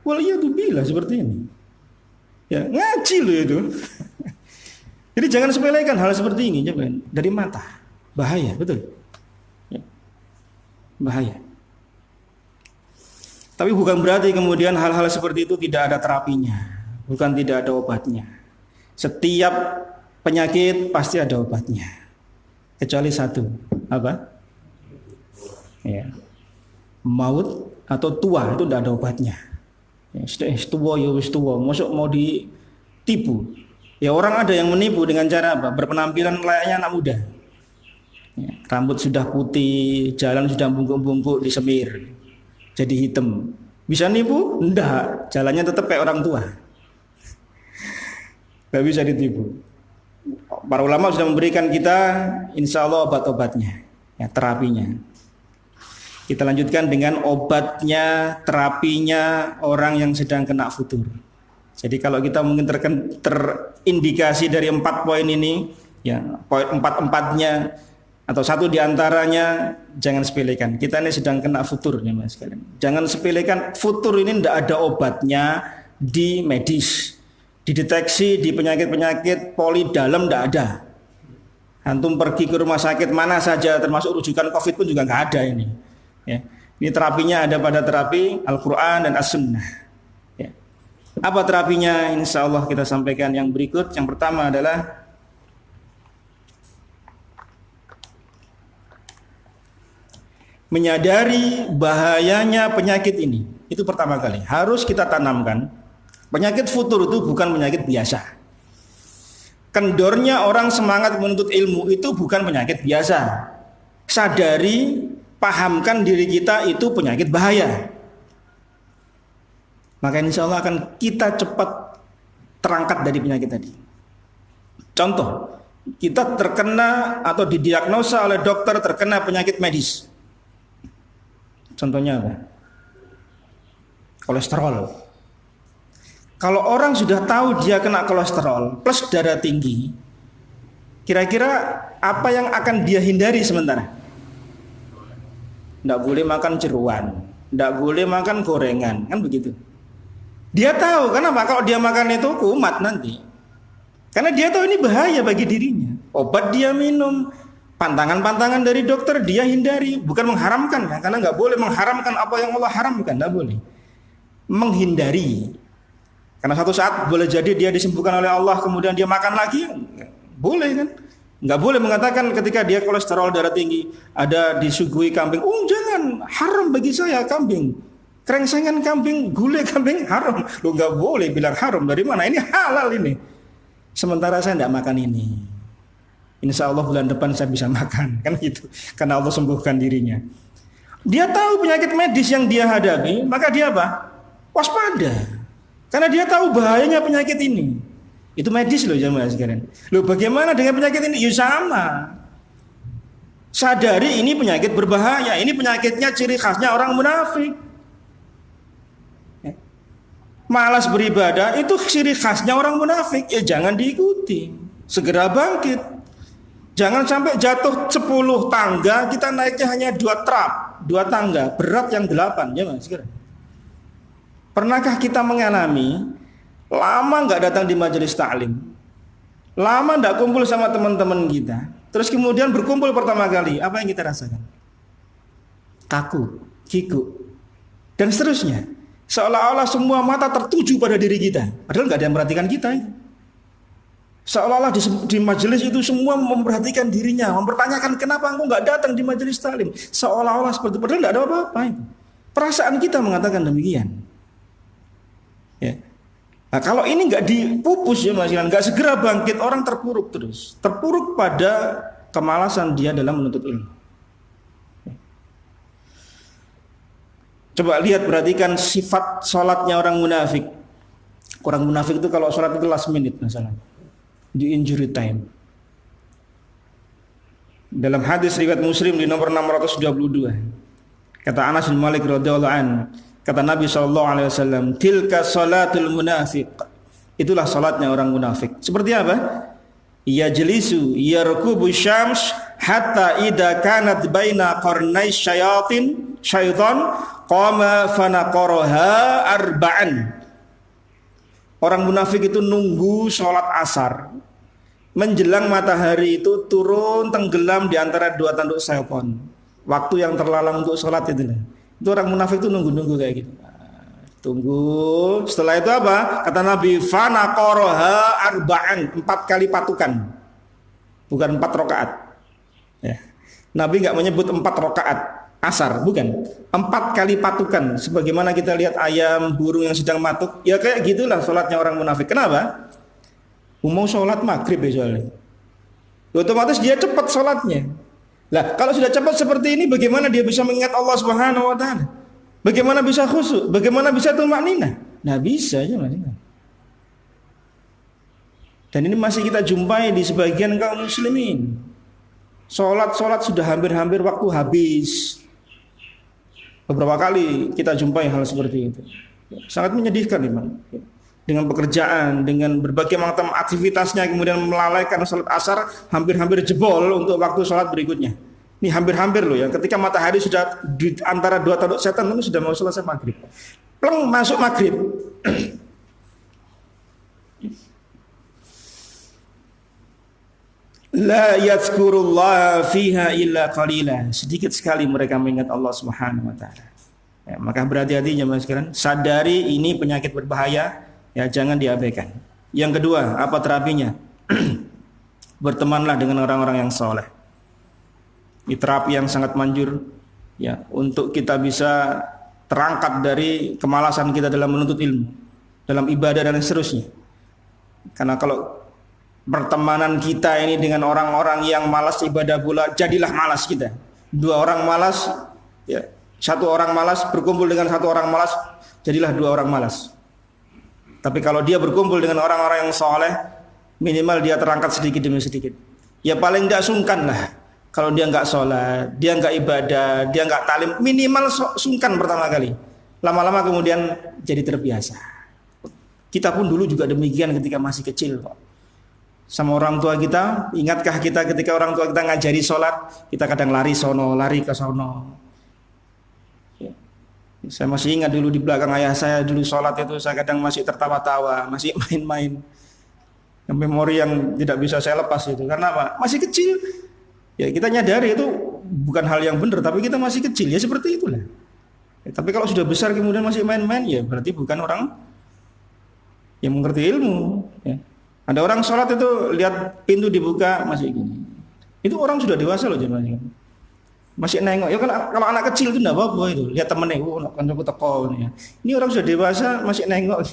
Waliyadzubillah seperti ini. Ya, ngaji loh itu. Jadi jangan sepelekan hal seperti ini, jangan. Dari mata, bahaya, betul. Bahaya. Tapi bukan berarti kemudian hal-hal seperti itu tidak ada terapinya, bukan tidak ada obatnya. Setiap penyakit pasti ada obatnya, kecuali satu, apa? Ya, maut atau tua itu tidak ada obatnya. Tua ya wis tua, masuk mau ditipu. Ya orang ada yang menipu dengan cara apa? Berpenampilan layaknya anak muda. Ya, rambut sudah putih, jalan sudah bungkuk-bungkuk disemir, jadi hitam. Bisa nipu? Enggak, jalannya tetap kayak orang tua. Gak bisa ditipu. Para ulama sudah memberikan kita insya Allah obat-obatnya, ya, terapinya. Kita lanjutkan dengan obatnya, terapinya orang yang sedang kena futur. Jadi kalau kita mungkin terindikasi dari 4 poin ini, ya, poin 4-empatnya atau satu diantaranya, jangan sepelekan. Kita ini sedang kena futur nih mas sekalian. Jangan sepelekan, futur ini tidak ada obatnya di medis, dideteksi di penyakit-penyakit poli dalam tidak ada. Antum pergi ke rumah sakit mana saja, termasuk rujukan COVID pun juga nggak ada ini. Ya. Ini terapinya ada pada terapi Al-Quran dan As-Sunnah. Ya. Apa terapinya? Insya Allah kita sampaikan yang berikut. Yang pertama adalah menyadari bahayanya penyakit ini. Itu pertama kali harus kita tanamkan. Penyakit futur itu bukan penyakit biasa. Kendornya orang semangat menuntut ilmu itu bukan penyakit biasa. Sadari, pahamkan diri kita itu penyakit bahaya. Maka insya Allah akan kita cepat terangkat dari penyakit tadi. Contoh, kita terkena atau didiagnosa oleh dokter terkena penyakit medis. Contohnya apa? Kolesterol. Kalau orang sudah tahu dia kena kolesterol plus darah tinggi, kira-kira apa yang akan dia hindari sementara? Tidak boleh makan jeruan, tidak boleh makan gorengan, kan begitu. Dia tahu, kenapa? Kalau dia makan itu kumat nanti. Karena dia tahu ini bahaya bagi dirinya. Obat dia minum, pantangan-pantangan dari dokter dia hindari, bukan mengharamkan ya, karena nggak boleh mengharamkan apa yang Allah haramkan, nggak boleh. Menghindari. Karena satu saat boleh jadi dia disembuhkan oleh Allah, kemudian dia makan lagi, boleh kan? Nggak boleh mengatakan ketika dia kolesterol darah tinggi, ada disuguhi kambing, oh jangan, haram bagi saya kambing. Krengsengan kambing, gulai kambing haram. Lu nggak boleh bilang haram, dari mana? Ini halal ini. Sementara saya nggak makan ini. Insya Allah bulan depan saya bisa makan, kan gitu. Karena Allah sembuhkan dirinya. Dia tahu penyakit medis yang dia hadapi, maka dia apa? Waspada. Karena dia tahu bahayanya penyakit ini. Itu medis loh jemaah sekalian. Loh bagaimana dengan penyakit ini? Ya sama. Sadari ini penyakit berbahaya. Ini penyakitnya ciri khasnya orang munafik. Malas beribadah itu ciri khasnya orang munafik. Ya jangan diikuti. Segera bangkit. Jangan sampai jatuh 10 tangga, kita naiknya hanya 2 trap, 2 tangga, berat yang 8, ya Mas. Pernahkah kita mengalami lama nggak datang di majelis taklim, lama nggak kumpul sama teman-teman kita, terus kemudian berkumpul pertama kali, apa yang kita rasakan? Kaku, kiku, dan seterusnya. Seolah-olah semua mata tertuju pada diri kita, padahal nggak ada yang memperhatikan kita. Seolah-olah di majelis itu semua memperhatikan dirinya, mempertanyakan kenapa engkau nggak datang di majelis taklim. Seolah-olah seperti itu, padahal nggak ada apa-apa. Perasaan kita mengatakan demikian. Ya. Nah, kalau ini nggak dipupus ya Mas, nggak segera bangkit, orang terpuruk terus, terpuruk pada kemalasan dia dalam menuntut ilmu. Coba lihat, perhatikan sifat sholatnya orang munafik. Orang munafik itu kalau sholat itu last minute masalah. Di injury time. Dalam hadis riwayat Muslim di nomor 622, kata Anas bin Malik radhiyallahu an, kata Nabi SAW, tilka salatul munafiq. Itulah salatnya orang munafik. Seperti apa? Yajlisu yarkubu syams hatta idza kanat baina qarnai syaitan qama fanaqaraha arba'an. Orang munafik itu nunggu sholat asar, menjelang matahari itu turun tenggelam di antara 2 tanduk syaitan. Waktu yang terlalang untuk sholat itu. Itu orang munafik itu nunggu-nunggu kayak gitu. Tunggu. Setelah itu apa? Kata Nabi, fanaqaraha arba'an, 4 kali patukan. Bukan 4 rakaat. Ya. Nabi enggak menyebut 4 rakaat asar, bukan. 4 kali patukan. Sebagaimana kita lihat ayam, burung yang sedang matuk, ya kayak gitulah sholatnya orang munafik. Kenapa? Mau sholat maghrib ya soalnya. Otomatis dia cepat sholatnya. Lah, kalau sudah cepat seperti ini, bagaimana dia bisa mengingat Allah Subhanahu wa taala? Bagaimana bisa khusyuk? Bagaimana bisa tumakninah? Nah, bisa aja Mas. Dan ini masih kita jumpai di sebagian kaum muslimin. Sholat sudah hampir-hampir waktu habis. Beberapa kali kita jumpai hal seperti itu. Sangat menyedihkan memang. Dengan pekerjaan, dengan berbagai macam aktivitasnya, kemudian melalaikan sholat asar, hampir-hampir jebol untuk waktu sholat berikutnya. Ini hampir-hampir loh ya, ketika matahari sudah di antara 2 tanduk setan, itu sudah mau selesai maghrib. Pleng, masuk maghrib. La yadhkurullah fiha illa qalila. Sedikit sekali mereka mengingat Allah Subhanahu wa taala. Ya, maka berhati-hati jemaah sekalian, sadari ini penyakit berbahaya, ya jangan diabaikan. Yang kedua, apa terapinya? Bertemanlah dengan orang-orang yang soleh. Ini terapi yang sangat manjur ya untuk kita bisa terangkat dari kemalasan kita dalam menuntut ilmu, dalam ibadah dan seterusnya. Karena kalau pertemanan kita ini dengan orang-orang yang malas ibadah pula, jadilah malas kita. 2 orang malas, ya, 1 orang malas berkumpul dengan 1 orang malas, jadilah 2 orang malas. Tapi kalau dia berkumpul dengan orang-orang yang soleh, minimal dia terangkat sedikit demi sedikit. Ya paling tidak sungkan lah. Kalau dia nggak sholat, dia nggak ibadah, dia nggak talim, minimal sungkan pertama kali. Lama-lama kemudian jadi terbiasa. Kita pun dulu juga demikian ketika masih kecil kok. Sama orang tua kita, ingatkah kita ketika orang tua kita ngajari sholat, kita kadang lari sono, lari ke sono. Ya. Saya masih ingat dulu di belakang ayah saya dulu sholat itu, saya kadang masih tertawa-tawa, masih main-main. Memori yang tidak bisa saya lepas itu. Karena apa? Masih kecil. Ya kita nyadari itu bukan hal yang benar, tapi kita masih kecil, ya seperti itulah. Ya, tapi kalau sudah besar kemudian masih main-main, ya berarti bukan orang yang mengerti ilmu. Ya. Ada orang sholat itu lihat pintu dibuka masih gini. Itu orang sudah dewasa loh jemaah. Masih nengok. Ya kalau anak kecil itu enggak apa-apa itu. Lihat temennya, kan aku teko ya. Ini orang sudah dewasa masih nengok.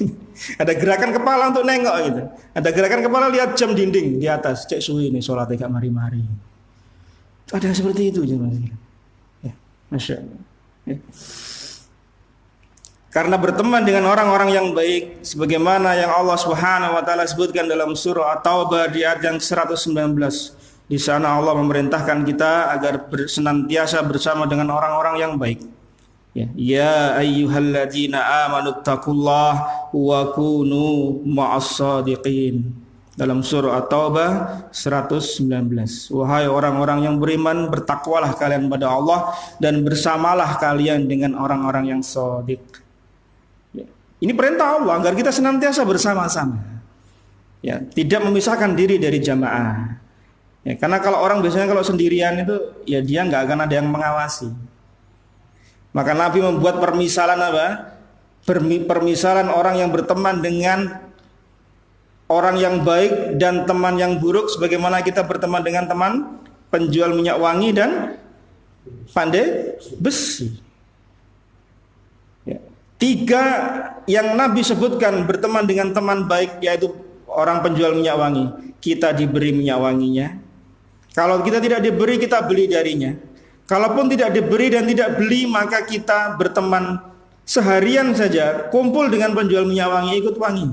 Ada gerakan kepala untuk nengok gitu. Ada gerakan kepala lihat jam dinding di atas. Cek suwi ini sholatnya gak mari-mari. Ada seperti itu jemaah. Ya, Masya Allah. Ya. Karena berteman dengan orang-orang yang baik sebagaimana yang Allah Subhanahu wa taala sebutkan dalam surah At-Taubah di ayat yang 119. Di sana Allah memerintahkan kita agar senantiasa bersama dengan orang-orang yang baik. Ya ayyuhalladzina amanu taqullaha wa kunu ma'as shadiqin. Dalam surah At-Taubah 119. Wahai orang-orang yang beriman, bertakwalah kalian pada Allah dan bersamalah kalian dengan orang-orang yang shadiq. Ini perintah Allah agar kita senantiasa bersama-sama. Ya, tidak memisahkan diri dari jamaah. Ya, karena kalau orang biasanya kalau sendirian itu ya dia nggak akan ada yang mengawasi. Maka Nabi membuat permisalan apa? Permisalan orang yang berteman dengan orang yang baik dan teman yang buruk sebagaimana kita berteman dengan teman penjual minyak wangi dan pandai besi. Ya. 3 yang Nabi sebutkan berteman dengan teman baik yaitu orang penjual minyak wangi. Kita diberi minyak wanginya. Kalau kita tidak diberi, kita beli darinya. Kalaupun tidak diberi dan tidak beli, maka kita berteman seharian saja, kumpul dengan penjual minyak wangi, ikut wangi.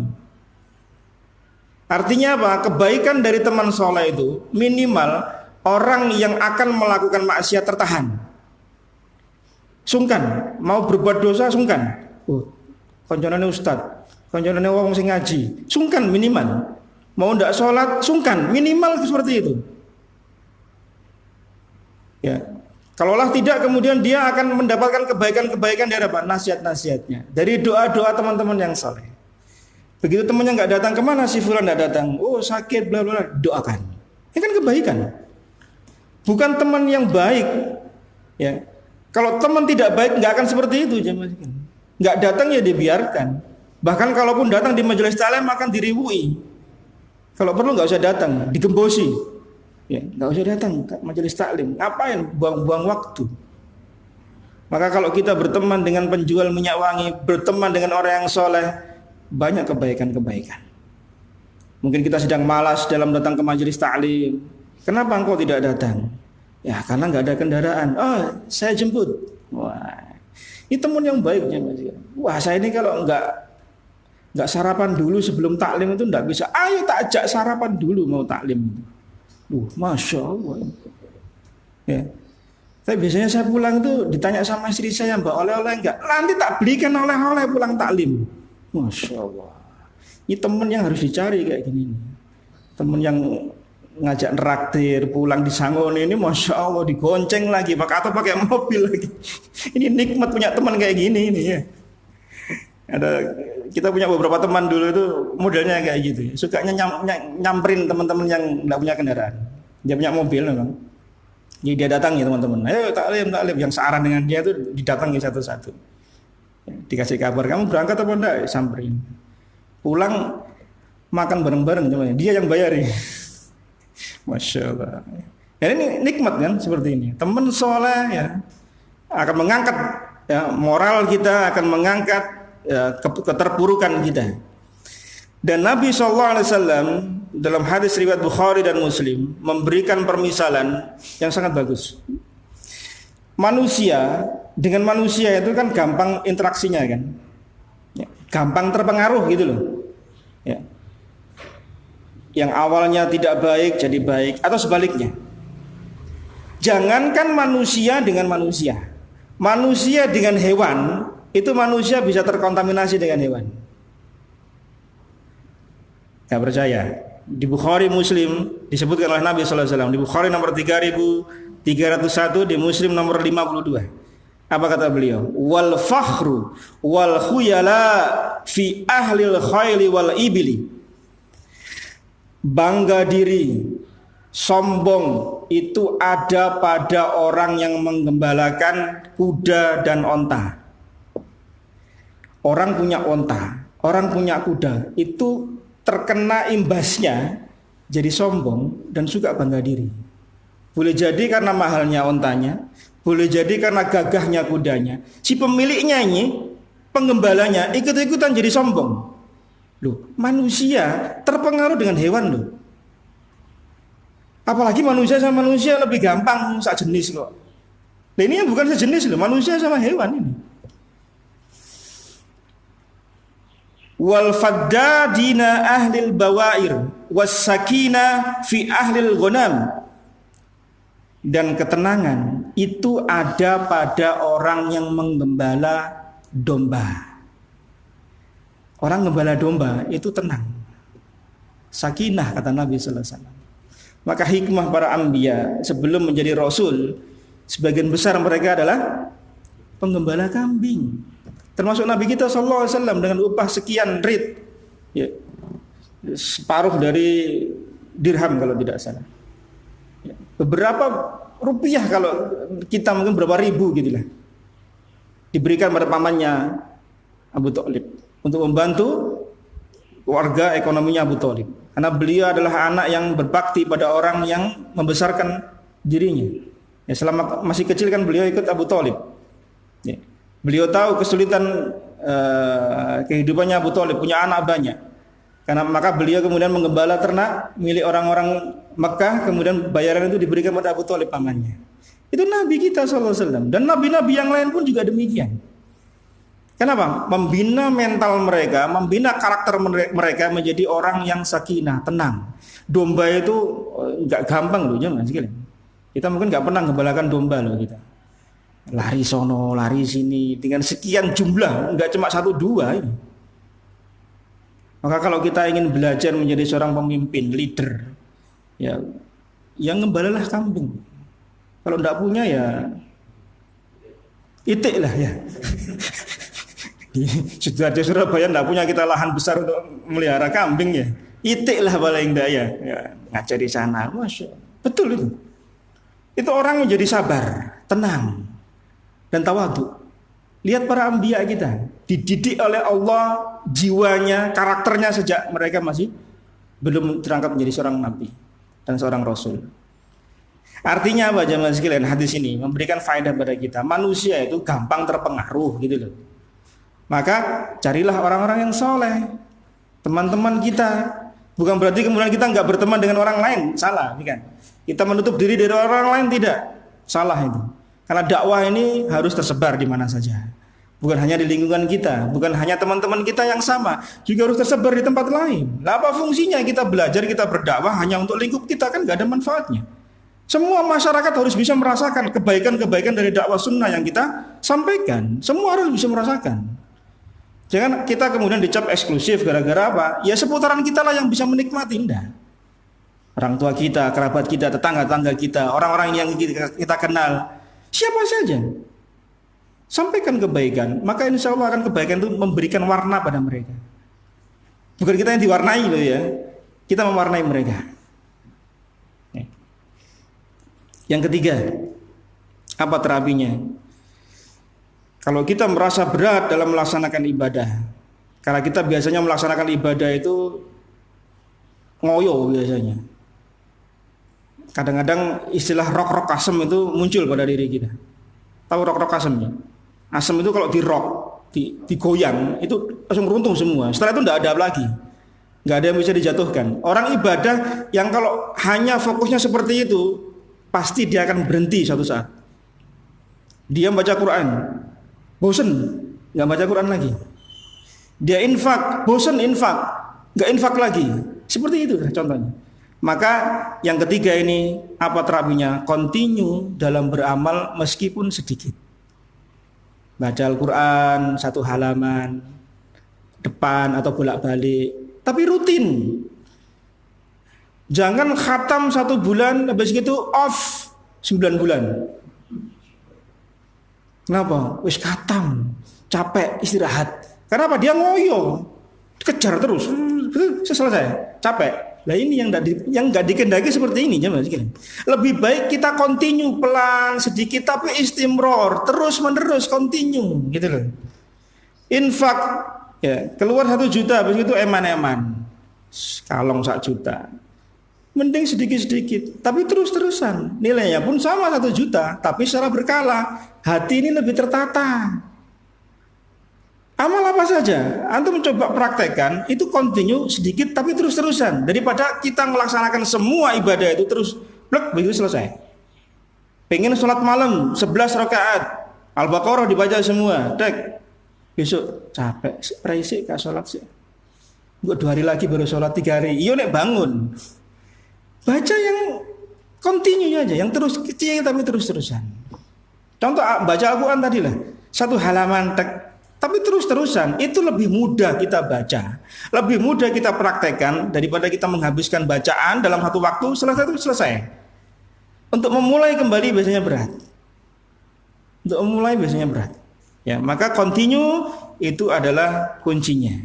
Artinya apa? Kebaikan dari teman soleh itu minimal orang yang akan melakukan maksiat tertahan. Sungkan, mau berbuat dosa sungkan. Konconane ustad, konconane wong sing ngaji, sungkan minimal. Mau ndak sholat sungkan, minimal seperti itu. Ya, kalaulah tidak kemudian dia akan mendapatkan kebaikan-kebaikan dari apa? Nasihat-nasihatnya, dari doa-doa teman-teman yang saleh. Begitu temannya nggak datang, kemana si fulan nggak datang? Oh sakit, bla bla, doakan. Ini kan kebaikan. Bukan teman yang baik. Ya, kalau teman tidak baik nggak akan seperti itu jemaah. Nggak datang ya dibiarkan. Bahkan kalaupun datang di majelis taklim akan diribui. Kalau perlu nggak usah datang, digembosi. Ya, nggak usah datang ke majelis taklim. Ngapain buang-buang waktu? Maka kalau kita berteman dengan penjual minyak wangi, berteman dengan orang yang soleh, banyak kebaikan-kebaikan. Mungkin kita sedang malas dalam datang ke majelis taklim. Kenapa engkau tidak datang? Ya karena nggak ada kendaraan. Oh, saya jemput. Wah, ini teman yang baik. Wah, saya ini kalau nggak sarapan dulu sebelum taklim itu nggak bisa. Ayo tak ajak sarapan dulu mau taklim. Masya Allah. Ya. Tapi biasanya saya pulang tuh ditanya sama istri saya, Mbak oleh-oleh enggak? Nanti tak belikan oleh-oleh pulang taklim. Masya Allah. Ini teman yang harus dicari kayak gini. Teman yang ngajak neraktir, pulang disangoni ini, Masya Allah, digonceng lagi, atau pakai mobil lagi. Ini nikmat punya teman kayak gini ini ya. Kita punya beberapa teman dulu itu modelnya kayak gitu ya. Sukanya nyamperin teman-teman yang enggak punya kendaraan. Dia punya mobil memang. Jadi dia datang ya teman-teman. Ayo taklim yang searah dengan dia itu didatangi satu-satu. Ya, dikasih kabar, kamu berangkat apa enggak? Samperin. Pulang makan bareng-bareng teman. Dia yang bayarin. Masya Allah. Ya, ini nikmat kan seperti ini. Teman soleh ya akan mengangkat ya, moral kita, akan mengangkat ya, keterpurukan kita. Dan Nabi SAW dalam hadis riwayat Bukhari dan Muslim memberikan permisalan yang sangat bagus. Manusia dengan manusia itu kan gampang interaksinya kan, ya, gampang terpengaruh gitu loh. Ya. Yang awalnya tidak baik jadi baik atau sebaliknya. Jangankan manusia dengan manusia, manusia dengan hewan. Itu manusia bisa terkontaminasi dengan hewan. Gak percaya? Di Bukhari Muslim disebutkan oleh Nabi SAW. Di Bukhari nomor 3301, di Muslim nomor 52. Apa kata beliau? Wal fakhru wal khuyala fi ahlil khayli wal ibili. Bangga diri, sombong itu ada pada orang yang menggembalakan kuda dan onta. Orang punya onta, orang punya kuda itu terkena imbasnya jadi sombong dan suka bangga diri. Boleh jadi karena mahalnya ontanya, boleh jadi karena gagahnya kudanya. Si pemiliknya ini, penggembalanya ikut-ikutan jadi sombong. Loh, manusia terpengaruh dengan hewan loh. Apalagi manusia sama manusia lebih gampang sak jenis kok. Nah, ini yang bukan sejenis loh, manusia sama hewan ini. Wal faddadina ahlil bawair was sakina fi ahlil ghanam. Dan ketenangan itu ada pada orang yang menggembala domba. Orang gembala domba itu tenang, sakinah kata Nabi sallallahu alaihi wasallam. Maka hikmah para anbiya sebelum menjadi rasul, sebagian besar mereka adalah penggembala kambing. Termasuk Nabi kita sallallahu alaihi wasallam dengan upah sekian rit, ya, separuh dari dirham kalau tidak salah. Ya, beberapa rupiah kalau kita mungkin berapa ribu gitulah. Diberikan pada pamannya Abu Thalib untuk membantu warga ekonominya Abu Thalib. Karena beliau adalah anak yang berbakti pada orang yang membesarkan dirinya. Ya, selama masih kecil kan beliau ikut Abu Thalib. Ya. Beliau tahu kesulitan kehidupannya Abu Thalib, punya anak banyak. Karena maka beliau kemudian menggembala ternak milik orang-orang Mekah, kemudian bayaran itu diberikan pada Abu Thalib pamannya. Itu Nabi kita sallallahu alaihi wasallam, dan nabi-nabi yang lain pun juga demikian. Kenapa? Membina mental mereka, membina karakter mereka menjadi orang yang sakinah, tenang. Domba itu enggak gampang loh, jangan sekalian. Kita mungkin enggak pernah gembalakan domba loh kita. Lari sono, lari sini dengan sekian jumlah, enggak cuma 1 2 ini. Maka kalau kita ingin belajar menjadi seorang pemimpin, leader, ya, yang gembalalah kambing. Kalau enggak punya ya itik lah ya. Di Sidoarjo Surabaya enggak punya kita lahan besar untuk melihara kambing ya. Itik lah paling enggak ya. Ngajar di sana. Masya Allah. Betul itu. Itu orang menjadi sabar, tenang, dan tawadhu. Lihat para anbiya kita, dididik oleh Allah jiwanya, karakternya sejak mereka masih belum terangkat menjadi seorang nabi dan seorang rasul. Artinya apa jemaah sekalian? Hadis ini memberikan faedah pada kita. Manusia itu gampang terpengaruh gitu loh. Maka carilah orang-orang yang soleh, teman-teman kita. Bukan berarti kemudian kita nggak berteman dengan orang lain, salah, kan? Kita menutup diri dari orang lain, tidak, salah itu. Karena dakwah ini harus tersebar di mana saja. Bukan hanya di lingkungan kita, bukan hanya teman-teman kita yang sama, juga harus tersebar di tempat lain. Lah apa fungsinya kita belajar, kita berdakwah hanya untuk lingkup kita, kan nggak ada manfaatnya. Semua masyarakat harus bisa merasakan kebaikan-kebaikan dari dakwah sunnah yang kita sampaikan. Semua harus bisa merasakan. Jangan kita kemudian dicap eksklusif gara-gara apa? Ya seputaran kita lah yang bisa menikmati, enggak. Orang tua kita, kerabat kita, tetangga-tetangga kita, orang-orang yang kita kenal, siapa saja. Sampaikan kebaikan, maka insya Allah akan kebaikan itu memberikan warna pada mereka. Bukan kita yang diwarnai loh ya, kita mewarnai mereka. Yang ketiga, apa terapinya? Kalau kita merasa berat dalam melaksanakan ibadah, karena kita biasanya melaksanakan ibadah itu ngoyo biasanya. Kadang-kadang istilah rok-rok kasem itu muncul pada diri kita. Tahu rok-rok kasemnya? Asem itu kalau dirok, digoyang, itu langsung runtuh semua. Setelah itu tidak ada lagi. Nggak ada yang bisa dijatuhkan. Orang ibadah yang kalau hanya fokusnya seperti itu, pasti dia akan berhenti suatu saat. Dia baca Quran, bosen, nggak baca Quran lagi. Dia infak, bosen infak, nggak infak lagi. Seperti itu contohnya. Maka yang ketiga ini apa terapinya? Continue dalam beramal meskipun sedikit. Baca Al-Quran 1 halaman depan atau bolak-balik, tapi rutin. Jangan khatam 1 bulan, habis itu off 9 bulan. Kenapa? Wis khatam, capek, istirahat. Karena apa? Dia ngoyo, kejar terus, selesai, capek. Nah ini yang nggak dikendaki seperti ini, jemaah sekalian. Lebih baik kita continue pelan sedikit tapi istimror, terus menerus continue, gitu loh. Infak Ya, keluar 1 juta, habis itu eman-eman. Kalong 1 juta. Mending sedikit-sedikit, tapi terus-terusan. Nilainya pun sama 1 juta, tapi secara berkala. Hati ini lebih tertata. Amal apa saja, antum coba praktekkan, itu continue sedikit tapi terus-terusan. Daripada kita melaksanakan semua ibadah itu terus, blek, begitu selesai. Pengen sholat malam 11 rakaat, Al-Baqarah dibaca semua, dek. Besok capek, praisi gak sholat sih. Gue 2 hari lagi baru sholat 3 hari. Iyo nek bangun. Baca yang continue aja, yang terus kecil tapi terus-terusan. Contoh baca Al-Quran tadi lah, 1 halaman tek. Tapi terus-terusan itu lebih mudah kita baca, lebih mudah kita praktekkan daripada kita menghabiskan bacaan dalam 1 waktu selesai. Untuk memulai kembali biasanya berat. Ya, maka continue itu adalah kuncinya.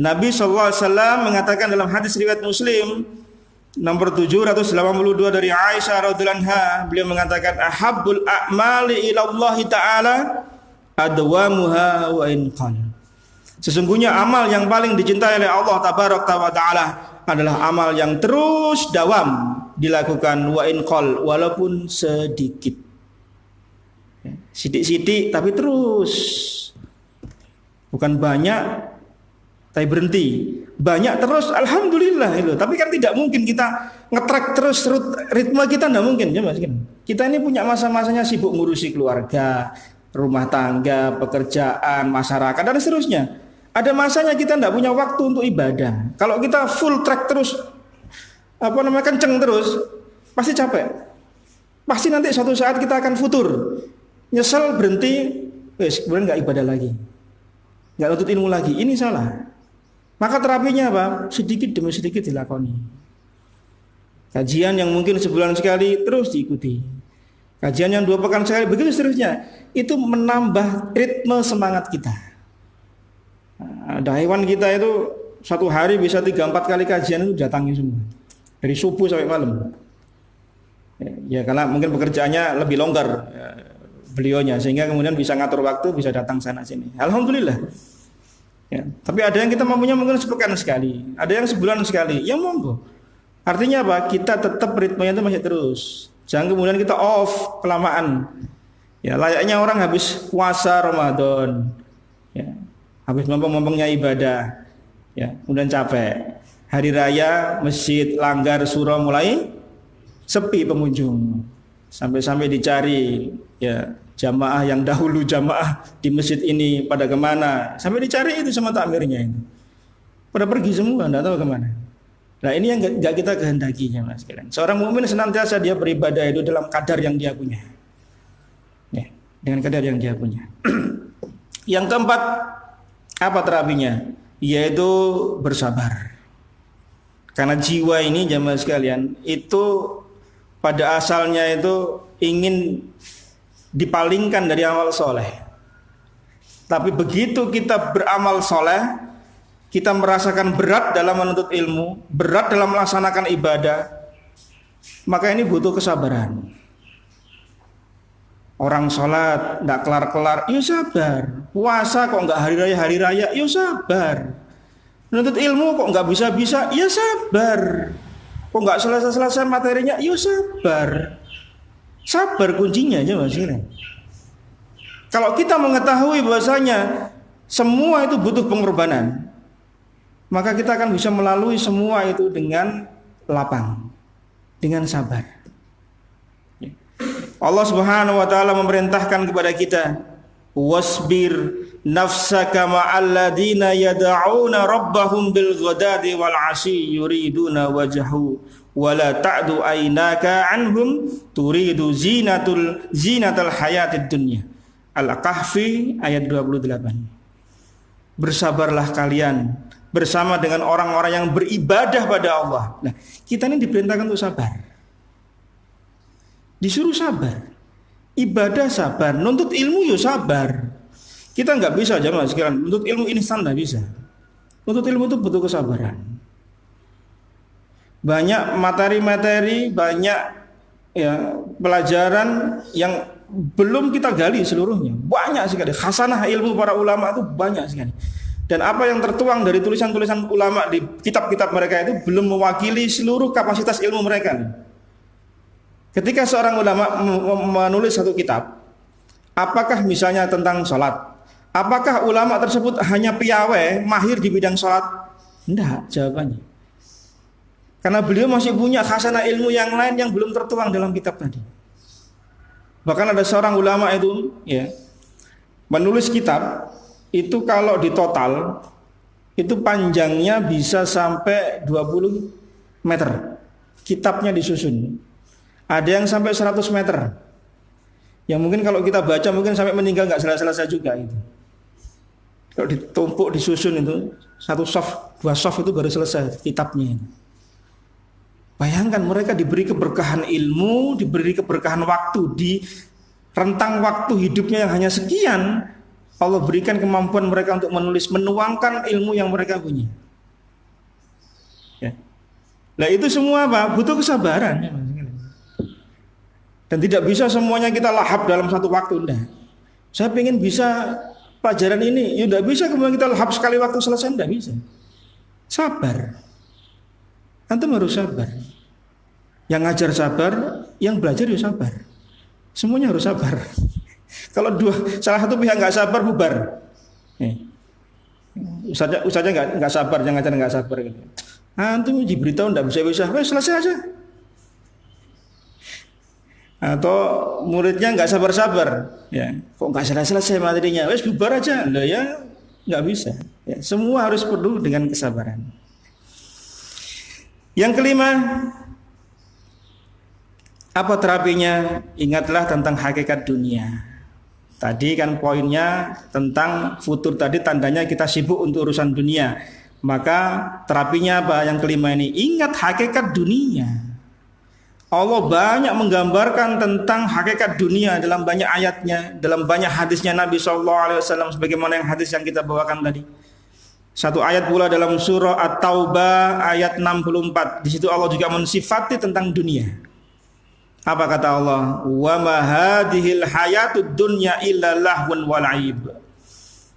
Nabi SAW mengatakan dalam hadis riwayat Muslim nomor 782 dari Aisyah radhiyallahu anha, beliau mengatakan ahabbul a'mali ila Allah taala adwamuha wa in qal. Sesungguhnya amal yang paling dicintai oleh Allah tabaraka wa taala adalah amal yang terus dawam dilakukan wa in qal, walaupun sedikit. Sidik-sidik tapi terus. Bukan banyak tapi berhenti. Banyak terus alhamdulillah itu. Tapi kan tidak mungkin kita ngetrack terus ritme kita, tidak mungkin ya Mas. Kita ini punya masa-masanya sibuk ngurusi keluarga, rumah tangga, pekerjaan, masyarakat dan seterusnya. Ada masanya kita tidak punya waktu untuk ibadah. Kalau kita full track terus, kenceng terus, pasti capek. Pasti nanti suatu saat kita akan futur, nyesel, berhenti, kemudian nggak ibadah lagi, nggak nuntut ilmu lagi. Ini salah. Maka terapinya apa? Sedikit demi sedikit dilakoni. Kajian yang mungkin sebulan sekali terus diikuti. Kajian yang 2 pekan sekali, begitu seterusnya. Itu menambah ritme semangat kita. Ada hewan kita itu 1 hari bisa 3-4 kali kajian itu datangnya semua. Dari subuh sampai malam. Ya karena mungkin pekerjaannya lebih longgar beliaunya, sehingga kemudian bisa ngatur waktu, bisa datang sana sini. Alhamdulillah. Ya, tapi ada yang kita mampunya mungkin sepekan sekali, ada yang sebulan sekali, yang monggo. Artinya apa? Kita tetap ritmenya itu masih terus. Jangan kemudian kita off kelamaan. Ya, layaknya orang habis puasa Ramadan, ya, habis mampu-mampunya ibadah, ya, kemudian capek. Hari raya masjid langgar surau mulai sepi pengunjung, sampai-sampai dicari, ya, jamaah yang dahulu jamaah di masjid ini pada kemana, sampai dicari itu sama takmirnya itu, pada pergi semua, tidak tahu kemana. Nah ini yang nggak kita kehendakinya Mas kalian. Seorang mukmin senantiasa dia beribadah itu dalam kadar yang dia punya, ya, dengan kadar yang dia punya. Yang keempat, apa terapinya? Yaitu bersabar. Karena jiwa ini jamaah sekalian itu pada asalnya itu ingin dipalingkan dari amal soleh. Tapi begitu kita beramal soleh, kita merasakan berat dalam menuntut ilmu, berat dalam melaksanakan ibadah, maka ini butuh kesabaran. Orang sholat tidak kelar-kelar, yuk sabar. Puasa kok nggak hari raya, yuk sabar. Menuntut ilmu kok nggak bisa-bisa, ya sabar. Kok nggak selesai-selesai materinya, yuk sabar. Sabar kuncinya aja Mas. Kalau kita mengetahui bahwasanya semua itu butuh pengorbanan, maka kita akan bisa melalui semua itu dengan lapang, dengan sabar. Allah Subhanahu wa taala memerintahkan kepada kita, wasbir nafsaka ma'al ladina yad'una rabbahum bil ghadati wal 'ashi yuriduna wajhahu wala ta'du aynaka anhum turidu zinatal hayatid dunya. Al-Kahfi ayat 28. Bersabarlah kalian bersama dengan orang-orang yang beribadah pada Allah. Nah, kita ini diperintahkan untuk sabar. Disuruh sabar. Ibadah sabar, nuntut ilmu yo sabar. Kita nggak bisa jamaah sekalian, nuntut ilmu instan nggak bisa. Nuntut ilmu itu butuh kesabaran. Banyak materi-materi, banyak ya pelajaran yang belum kita gali seluruhnya. Banyak sekali. Khasanah ilmu para ulama itu banyak sekali. Dan apa yang tertuang dari tulisan-tulisan ulama di kitab-kitab mereka itu belum mewakili seluruh kapasitas ilmu mereka. Ketika seorang ulama menulis satu kitab, apakah misalnya tentang sholat, apakah ulama tersebut hanya piawai, mahir di bidang sholat? Tidak, jawabannya. Karena beliau masih punya khasanah ilmu yang lain yang belum tertuang dalam kitab tadi. Bahkan ada seorang ulama itu ya, menulis kitab itu kalau di total itu panjangnya bisa sampai 20 meter. Kitabnya disusun. Ada yang sampai 100 meter. Yang mungkin kalau kita baca mungkin sampai meninggal nggak selesai-selesai juga itu. Kalau ditumpuk disusun itu satu soft, dua soft itu baru selesai kitabnya. Bayangkan mereka diberi keberkahan ilmu, diberi keberkahan waktu di rentang waktu hidupnya yang hanya sekian. Allah berikan kemampuan mereka untuk menulis, menuangkan ilmu yang mereka punya. Ya. Nah itu semua apa? Butuh kesabaran. Dan tidak bisa semuanya kita lahap dalam satu waktu. Enggak. Saya ingin bisa pelajaran ini, ya tidak bisa kemudian kita lahap sekali waktu selesai, tidak bisa. Sabar. Antum harus sabar. Yang ngajar sabar, yang belajar juga sabar. Semuanya harus sabar. Kalau salah satu pihak nggak sabar, bubar. Ustaznya nggak sabar, yang ngajar nggak sabar. Antum diberitahu nggak bisa, selesai aja. Atau muridnya nggak sabar-sabar, ya kok nggak selesai materinya, bubar aja, loh ya nggak bisa. Ya, semua harus perlu dengan kesabaran. Yang kelima, apa terapinya? Ingatlah tentang hakikat dunia. Tadi kan poinnya tentang futur tadi, tandanya kita sibuk untuk urusan dunia. Maka terapinya apa? Yang kelima ini, ingat hakikat dunia. Allah banyak menggambarkan tentang hakikat dunia dalam banyak ayatnya, dalam banyak hadisnya Nabi SAW, sebagaimana yang hadis yang kita bawakan tadi. Satu ayat pula dalam surah At-Taubah ayat 64. Di situ Allah juga mensifati tentang dunia. Apa kata Allah? Wa ma hadhil hayatud dunya illa lahwun wa la'ib.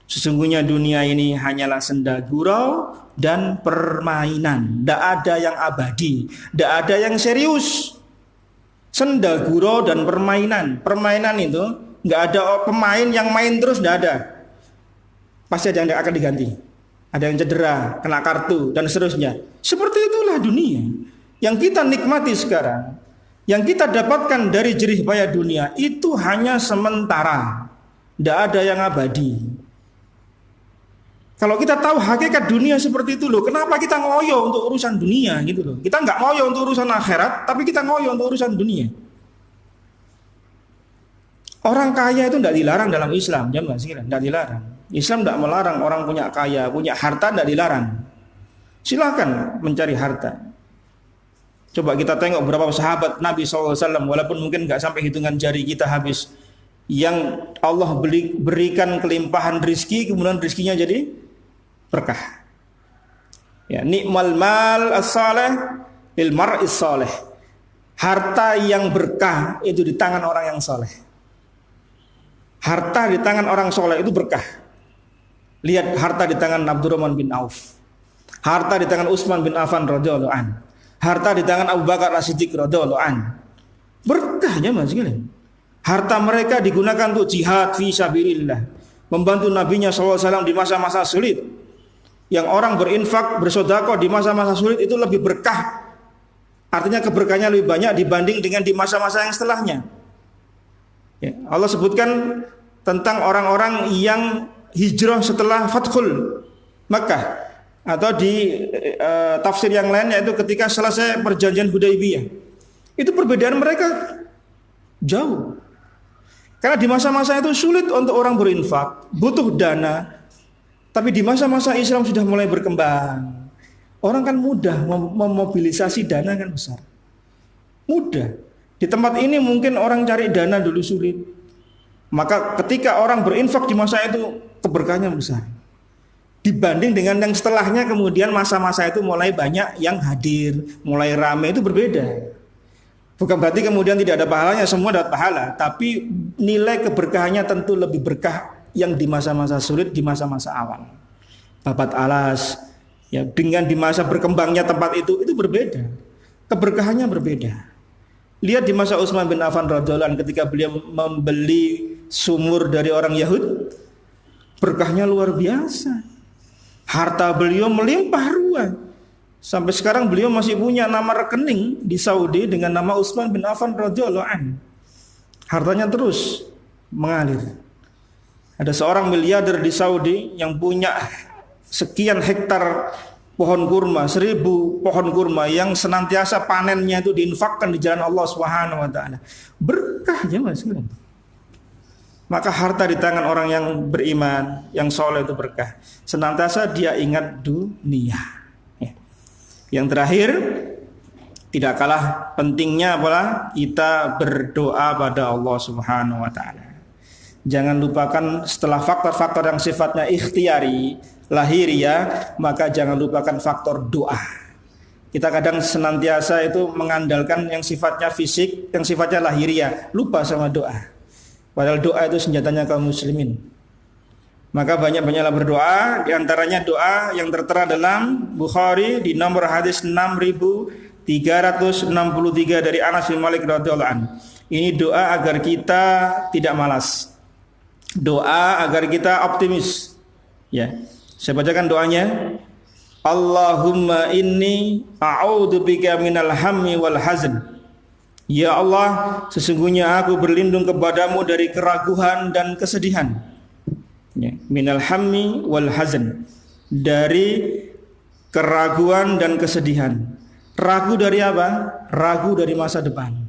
Sesungguhnya dunia ini hanyalah senda gurau dan permainan. Tidak ada yang abadi, tidak ada yang serius. Senda gurau dan permainan. Permainan itu nggak ada pemain yang main terus, nggak ada. Pasti ada yang akan diganti. Ada yang cedera, kena kartu dan seterusnya. Seperti itulah dunia yang kita nikmati sekarang. Yang kita dapatkan dari jerih payah dunia itu hanya sementara. Tidak ada yang abadi. Kalau kita tahu hakikat dunia seperti itu loh, kenapa kita ngoyo untuk urusan dunia gitu loh? Kita nggak ngoyo untuk urusan akhirat, tapi kita ngoyo untuk urusan dunia. Orang kaya itu tidak dilarang dalam Islam, jangan sekiranya tidak dilarang. Islam tidak melarang orang punya kaya, punya harta, tidak dilarang. Silakan mencari harta. Coba kita tengok berapa sahabat Nabi SAW, walaupun mungkin nggak sampai hitungan jari kita habis, yang Allah berikan kelimpahan rizki, kemudian rizkinya jadi berkah. Ya, nikmal mal as-salih lil mar'is salih. Harta yang berkah itu di tangan orang yang saleh. Harta di tangan orang saleh itu berkah. Lihat harta di tangan Abdurrahman bin Auf. Harta di tangan Utsman bin Affan radhiyallahu an. Harta di tangan Abu Bakar As-Siddiq radhiyallahu an. Berkahnya Mas sekalian. Harta mereka digunakan untuk jihad fi sabilillah, membantu nabinya SAW di masa-masa sulit. Yang orang berinfak, bersedekah di masa-masa sulit itu lebih berkah. Artinya keberkahannya lebih banyak dibanding dengan di masa-masa yang setelahnya. Ya, Allah sebutkan tentang orang-orang yang hijrah setelah Fathul Makkah, atau di tafsir yang lain yaitu ketika selesai perjanjian Hudaybiyah. Itu perbedaan mereka jauh. Karena di masa-masa itu sulit untuk orang berinfak, butuh dana. Tapi di masa-masa Islam sudah mulai berkembang. Orang kan mudah memobilisasi dana kan besar. Mudah. Di tempat ini mungkin orang cari dana dulu sulit. Maka ketika orang berinfak di masa itu keberkahannya besar. Dibanding dengan yang setelahnya kemudian masa-masa itu mulai banyak yang hadir, mulai ramai, itu berbeda. Bukan berarti kemudian tidak ada pahalanya, semua dapat pahala, tapi nilai keberkahannya tentu lebih berkah yang di masa-masa sulit, di masa-masa awal. papat alas. Ya, dengan di masa berkembangnya tempat itu berbeda. Keberkahannya berbeda. Lihat di masa Utsman bin Affan radhiyallahu anhu ketika beliau membeli sumur dari orang Yahudi, berkahnya luar biasa. Harta beliau melimpah ruah. Sampai sekarang beliau masih punya nama rekening di Saudi dengan nama Utsman bin Affan radhiyallahu anhu. Hartanya terus mengalir. Ada seorang miliarder di Saudi yang punya sekian hektar pohon kurma, 1000 pohon kurma yang senantiasa panennya itu diinfakkan di jalan Allah Subhanahu wa taala. Berkah ya Mas. Maka harta di tangan orang yang beriman, yang soleh itu berkah. Senantiasa dia ingat dunia. Ya. Yang terakhir, tidak kalah pentingnya adalah kita berdoa pada Allah Subhanahu wa taala. Jangan lupakan setelah faktor-faktor yang sifatnya ikhtiari, lahiriah, maka jangan lupakan faktor doa. Kita kadang senantiasa itu mengandalkan yang sifatnya fisik, yang sifatnya lahiriah, lupa sama doa. Padahal doa itu senjatanya kaum muslimin. Maka banyak-banyaklah berdoa, diantaranya doa yang tertera dalam Bukhari di nomor hadis 6363 dari Anas bin Malik radhiyallahu anhu. Ini doa agar kita tidak malas. Doa agar kita optimis. Ya. Saya bacakan doanya. Allahumma inni a'udzubika minal hammi wal hazn. Ya Allah, sesungguhnya aku berlindung kepadamu dari keraguan dan kesedihan. Ya, minal hammi wal hazn. Dari keraguan dan kesedihan. Ragu dari apa? Ragu dari masa depan.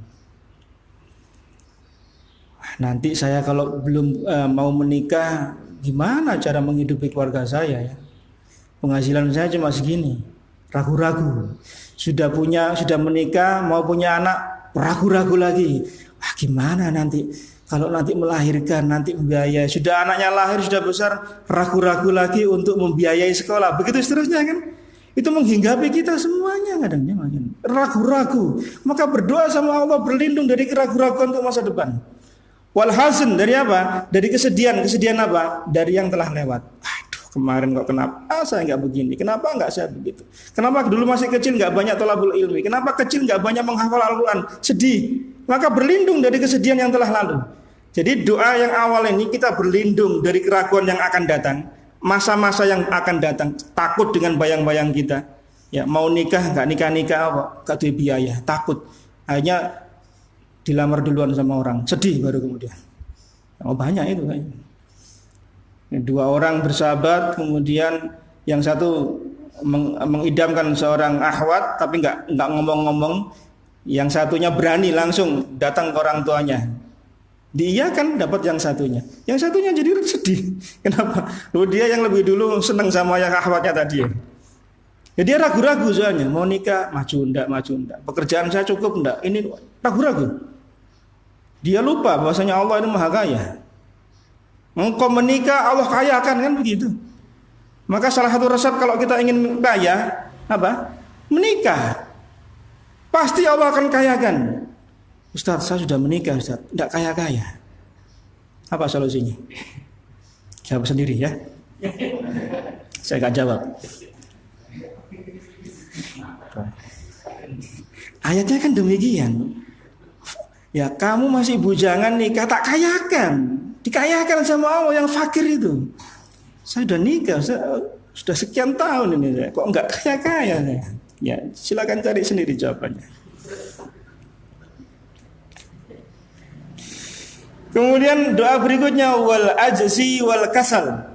Nanti saya kalau belum mau menikah, gimana cara menghidupi keluarga saya ya? Penghasilan saya cuma segini. Ragu-ragu. Sudah menikah, mau punya anak, ragu-ragu lagi. Gimana nanti kalau nanti melahirkan, nanti membiayai. Sudah anaknya lahir, sudah besar, ragu-ragu lagi untuk membiayai sekolah. Begitu seterusnya kan? Itu menghinggapi kita semuanya kadangnya makin ragu-ragu. Maka berdoa sama Allah berlindung dari keraguan untuk masa depan. Wal hazn dari apa? Dari kesedihan. Kesedihan apa? Dari yang telah lewat. Aduh, kemarin kok kenapa saya nggak begini? Kenapa nggak saya begitu? Kenapa dulu masih kecil nggak banyak thalabul ilmi? Kenapa kecil nggak banyak menghafal Al-Quran? Sedih. Maka berlindung dari kesedihan yang telah lalu. Jadi doa yang awal ini kita berlindung dari keraguan yang akan datang. Masa-masa yang akan datang. Takut dengan bayang-bayang kita. Ya, mau nikah nggak nikah-nikah apa? Gak ada biaya. Takut. Akhirnya dilamar duluan sama orang, sedih baru kemudian. Oh banyak itu kayaknya. 2 orang bersahabat, kemudian yang satu mengidamkan seorang akhwat, tapi nggak ngomong-ngomong. Yang satunya berani langsung datang ke orang tuanya. Diiyakan dapat yang satunya. Yang satunya jadi sedih. Kenapa? Loh, dia yang lebih dulu senang sama yang akhwatnya tadi. Ya dia ragu-ragu soalnya, mau nikah maju enggak. Pekerjaan saya cukup enggak? Ini ragu-ragu. Dia lupa bahwasanya Allah itu maha kaya. Engkau menikah Allah kayakan kan begitu. Maka salah satu resep kalau kita ingin kaya apa? Menikah. Pasti Allah akan kayakan. Ustaz, saya sudah menikah Ustaz, tidak kaya-kaya. Apa solusinya? Jawab sendiri ya. Saya gak jawab. Ayatnya kan demikian. Ya kamu masih bujangan nikah, tak kayakan. Dikayakan sama Allah yang fakir itu. Saya sudah nikah, sudah sekian tahun ini. Kok enggak kaya-kaya? Ya silakan cari sendiri jawabannya. Kemudian doa berikutnya wal ajzi wal kasal.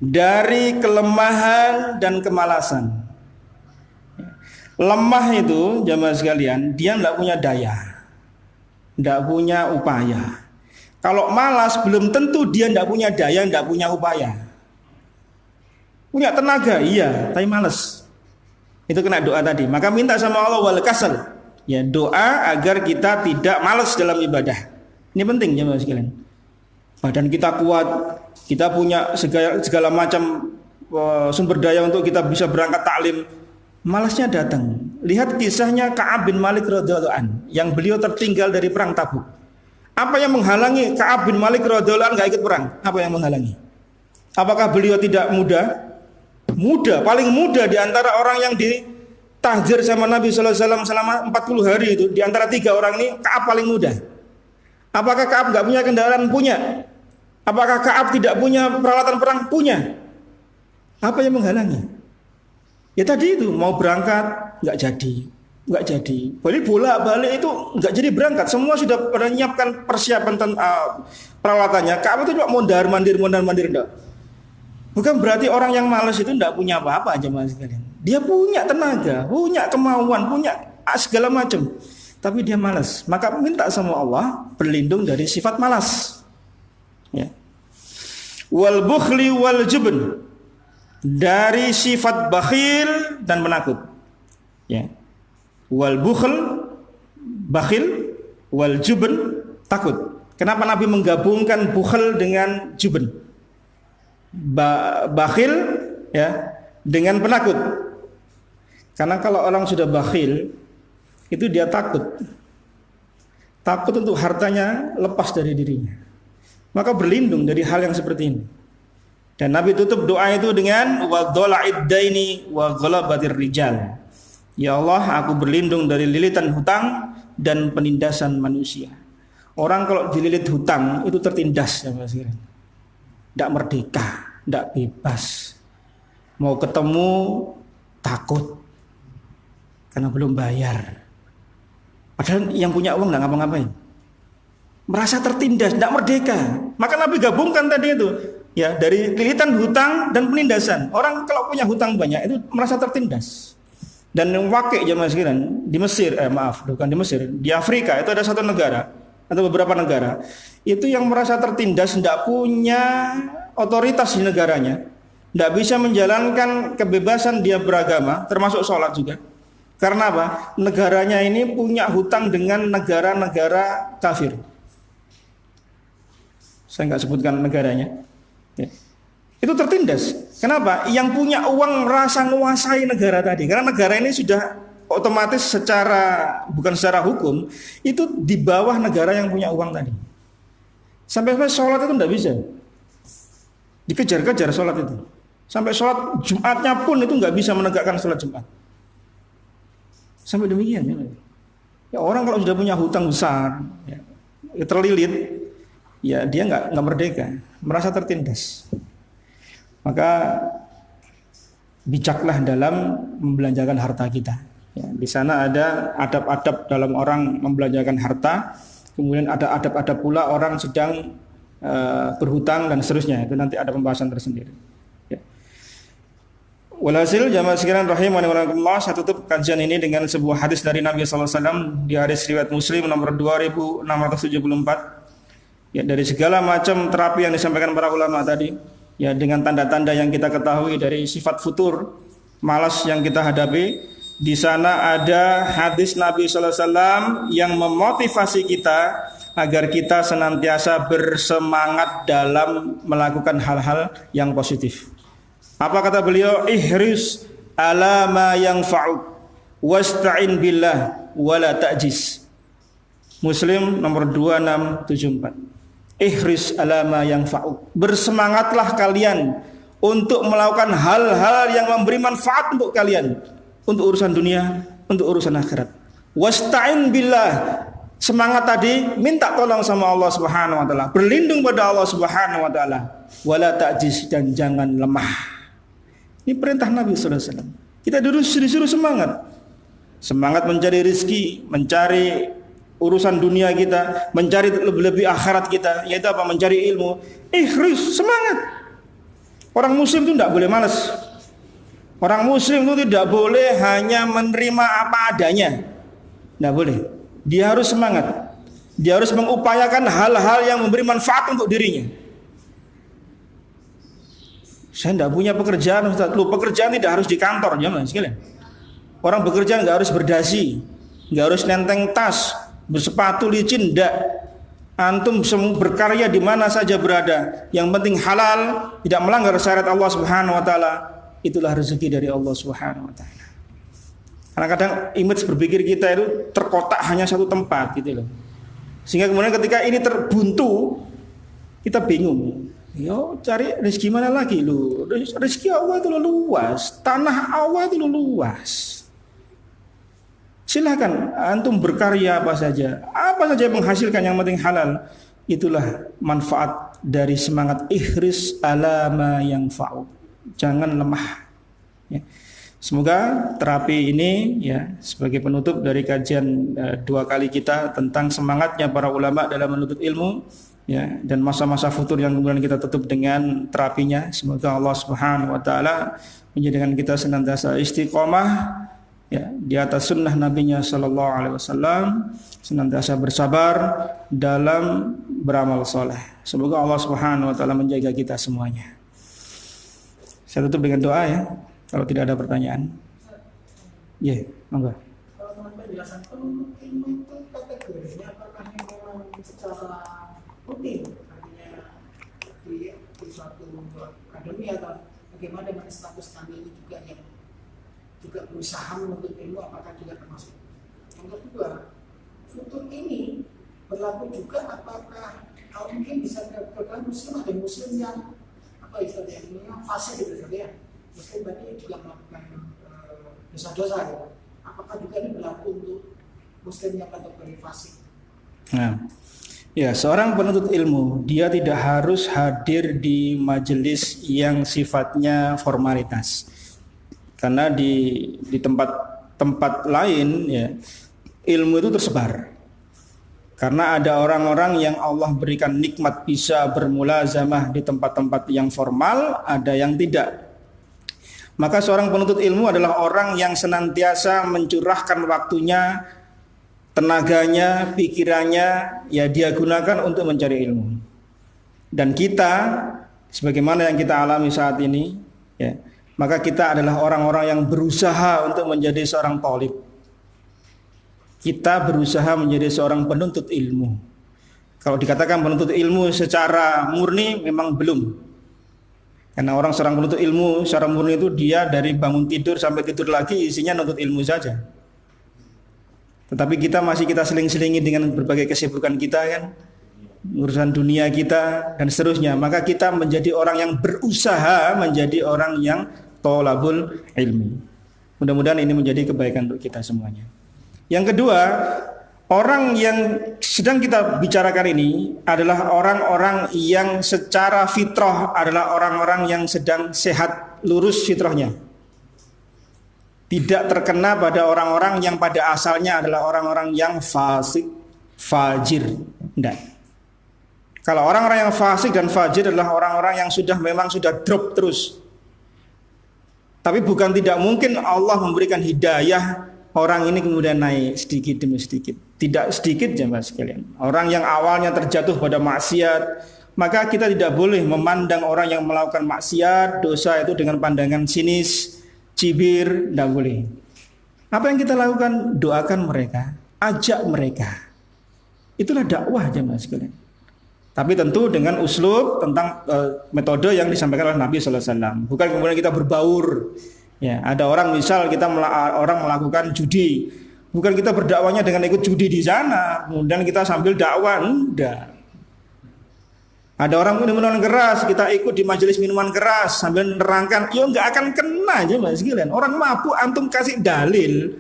Dari kelemahan dan kemalasan. Lemah itu jamaah sekalian, dia tidak punya daya, tidak punya upaya. Kalau malas belum tentu dia tidak punya daya, tidak punya upaya. Punya tenaga, iya, tapi malas. Itu kena doa tadi. Maka minta sama Allah wal kasal. Ya, doa agar kita tidak malas dalam ibadah. Ini penting jamaah sekalian. Badan kita kuat, kita punya segala macam sumber daya untuk kita bisa berangkat taklim. Malasnya datang. Lihat kisahnya Ka'ab bin Malik radhiyallahu an, yang beliau tertinggal dari perang Tabuk. Apa yang menghalangi Ka'ab bin Malik radhiyallahu an enggak ikut perang? Apa yang menghalangi? Apakah beliau tidak muda? Muda, paling muda di antara orang yang ditahdir sama Nabi sallallahu alaihi wasallam selama 40 hari itu. Di antara 3 orang ini Ka'ab paling muda. Apakah Ka'ab enggak punya kendaraan? Punya. Apakah Ka'ab tidak punya peralatan perang? Punya. Apa yang menghalangi? Ya tadi itu, mau berangkat enggak jadi. Enggak jadi. Bolak-balik itu enggak jadi berangkat. Semua sudah menyiapkan persiapan peralatannya. Ka'ab itu cuma mondar-mandir enggak. Bukan berarti orang yang malas itu enggak punya apa-apa jemaah sekalian. Dia punya tenaga, punya kemauan, punya segala macam. Tapi dia malas. Maka minta sama Allah berlindung dari sifat malas. Ya. Wal bukhli wal jubn. Dari sifat bakhil dan penakut. Ya. Wal bukhl, bakhil, wal jubn, takut. Kenapa Nabi menggabungkan bukhl dengan jubn? Bakhil ya dengan penakut. Karena kalau orang sudah bakhil itu dia takut untuk hartanya lepas dari dirinya, maka berlindung dari hal yang seperti ini. Dan Nabi tutup doa itu dengan wa dhala'id daini wa ghalabatir rijal. Ya Allah, aku berlindung dari lilitan hutang dan penindasan manusia. Orang kalau dililit hutang itu tertindas ya Mas. Tidak merdeka, tidak bebas. Mau ketemu takut karena belum bayar. Padahal yang punya uang tidak ngapa-ngapain. Merasa tertindas, tidak merdeka. Maka Nabi gabungkan tadi itu, ya, dari lilitan hutang dan penindasan. Orang kalau punya hutang banyak itu merasa tertindas. Dan yang wakil jemaah sekalian di Mesir, bukan di Mesir, di Afrika itu ada satu negara atau beberapa negara itu yang merasa tertindas, tidak punya otoritas di negaranya, tidak bisa menjalankan kebebasan dia beragama, termasuk sholat juga. Karena apa? Negaranya ini punya hutang dengan negara-negara kafir. Saya nggak sebutkan negaranya. Ya. Itu tertindas. Kenapa? Yang punya uang merasa menguasai negara tadi. Karena negara ini sudah otomatis bukan secara hukum, itu di bawah negara yang punya uang tadi. Sampai sholat itu tidak bisa. Dikejar-kejar sholat itu. Sampai sholat Jumatnya pun itu nggak bisa menegakkan sholat Jumat. Sampai demikian. Ya, orang kalau sudah punya hutang besar, ya, terlilit, ya dia nggak merdeka, merasa tertindas. Maka bijaklah dalam membelanjakan harta kita. Ya, di sana ada adab-adab dalam orang membelanjakan harta. Kemudian ada adab-adab pula orang sedang berhutang dan seterusnya. Itu nanti ada pembahasan tersendiri. Ya. Walhasil jamaah sekalian rahimani wa rahimakumullah, saya tutup kajian ini dengan sebuah hadis dari Nabi sallallahu alaihi wasallam di hadis riwayat Muslim nomor 2674. Ya, dari segala macam terapi yang disampaikan para ulama tadi, ya, dengan tanda-tanda yang kita ketahui dari sifat futur, malas yang kita hadapi, di sana ada hadis Nabi sallallahu alaihi wasallam yang memotivasi kita agar kita senantiasa bersemangat dalam melakukan hal-hal yang positif. Apa kata beliau? Ihris ala ma yanfa'uk wasta'in billah wala ta'jiz. Muslim nomor 2674. Ihris ala ma yanfa'uk. Bersemangatlah kalian untuk melakukan hal-hal yang memberi manfaat untuk kalian, untuk urusan dunia, untuk urusan akhirat. Wasta'in billah. Semangat tadi minta tolong sama Allah Subhanahu wa taala, berlindung pada Allah Subhanahu wa taala. Wala ta'jiz, dan jangan lemah. Ini perintah Nabi sallallahu alaihi wasallam. Kita disuruh semangat. Semangat mencari rezeki, mencari urusan dunia kita, mencari lebih-lebih akhirat kita, yaitu apa? Mencari ilmu. Ihris, semangat. Orang muslim itu tidak boleh malas. Orang muslim itu tidak boleh hanya menerima apa adanya. Tidak boleh. Dia harus semangat. Dia harus mengupayakan hal-hal yang memberi manfaat untuk dirinya. Saya tidak punya pekerjaan, Ustaz. Loh, pekerjaan tidak harus di kantor, jangan sekalian. Orang bekerja nggak harus berdasi, nggak harus nenteng tas, bersepatu licin, tidak. Antum berkarya di mana saja berada. Yang penting halal, tidak melanggar syariat Allah Subhanahu wa taala. Itulah rezeki dari Allah Subhanahu wa taala. Karena kadang image berpikir kita itu terkotak hanya satu tempat gitu loh. Sehingga kemudian ketika ini terbuntu, kita bingung. Yo cari rezeki mana lagi lu? Rezeki Allah itu luas, tanah Allah itu luas. Silakan antum berkarya apa saja yang menghasilkan, yang penting halal. Itulah manfaat dari semangat ihris ala ma yanfa'u. Jangan lemah. Ya. Semoga terapi ini ya sebagai penutup dari kajian 2 kali kita tentang semangatnya para ulama dalam menuntut ilmu ya, dan masa-masa futur yang kemudian kita tutup dengan terapinya. Semoga Allah Subhanahu wa taala menjadikan kita senantiasa istiqomah ya di atas sunnah Nabi-Nya sallallahu alaihi wasallam, senantiasa bersabar dalam beramal soleh. Semoga Allah Subhanahu wa taala menjaga kita semuanya. Saya tutup dengan doa ya, kalau tidak ada pertanyaan. Ya, monggo. Kalau teman penjelasan penuntut ilmu itu kategorinya apakah memang secara rutin, artinya di suatu akademi, atau bagaimana dengan status kami ini juga yang juga berusaha menuntut ilmu, apakah juga termasuk? Yang kedua, futur ini berlaku juga apakah mungkin bisa terkadang muslim, ada muslim yang apa istilahnya fasik gitu ya, muslim berarti juga melakukan dosa-dosa gitu. Apakah juga ini berlaku untuk muslim yang kategori fasik? Nah, ya seorang penuntut ilmu dia tidak harus hadir di majelis yang sifatnya formalitas. Karena di tempat lain ya ilmu itu tersebar. Karena ada orang-orang yang Allah berikan nikmat bisa bermulazamah di tempat-tempat yang formal, ada yang tidak. Maka seorang penuntut ilmu adalah orang yang senantiasa mencurahkan waktunya, tenaganya, pikirannya ya dia gunakan untuk mencari ilmu. Dan kita sebagaimana yang kita alami saat ini ya, maka kita adalah orang-orang yang berusaha untuk menjadi seorang thalib. Kita berusaha menjadi seorang penuntut ilmu. Kalau dikatakan penuntut ilmu secara murni memang belum. Karena seorang penuntut ilmu secara murni itu dia dari bangun tidur sampai tidur lagi isinya nuntut ilmu saja. Tetapi kita seling-selingi dengan berbagai kesibukan kita kan, urusan dunia kita dan seterusnya. Maka kita menjadi orang yang berusaha menjadi orang yang thalabul ilmi. Mudah-mudahan ini menjadi kebaikan untuk kita semuanya. Yang kedua, orang yang sedang kita bicarakan ini adalah orang-orang yang secara fitrah adalah orang-orang yang sedang sehat, lurus fitrahnya. Tidak terkena pada orang-orang yang pada asalnya adalah orang-orang yang fasik, fajir. Tidak. Kalau orang-orang yang fasik dan fajir adalah orang-orang yang memang sudah drop terus. Tapi bukan tidak mungkin Allah memberikan hidayah orang ini kemudian naik sedikit demi sedikit. Tidak sedikit jemaah sekalian. Orang yang awalnya terjatuh pada maksiat, maka kita tidak boleh memandang orang yang melakukan maksiat, dosa itu dengan pandangan sinis, cibir, tidak boleh. Apa yang kita lakukan? Doakan mereka, ajak mereka. Itulah dakwah jemaah sekalian. Tapi tentu dengan uslub tentang metode yang disampaikan oleh Nabi Sallallahu Alaihi Wasallam. Bukan kemudian kita berbaur. Ya, ada orang misal orang melakukan judi, bukan kita berdakwanya dengan ikut judi di sana, kemudian kita sambil dakwah, enggak. Ada orang minuman keras, kita ikut di majelis minuman keras sambil nerangkan, yo enggak akan kena aja mas sekalian. Orang mabuk antum kasih dalil,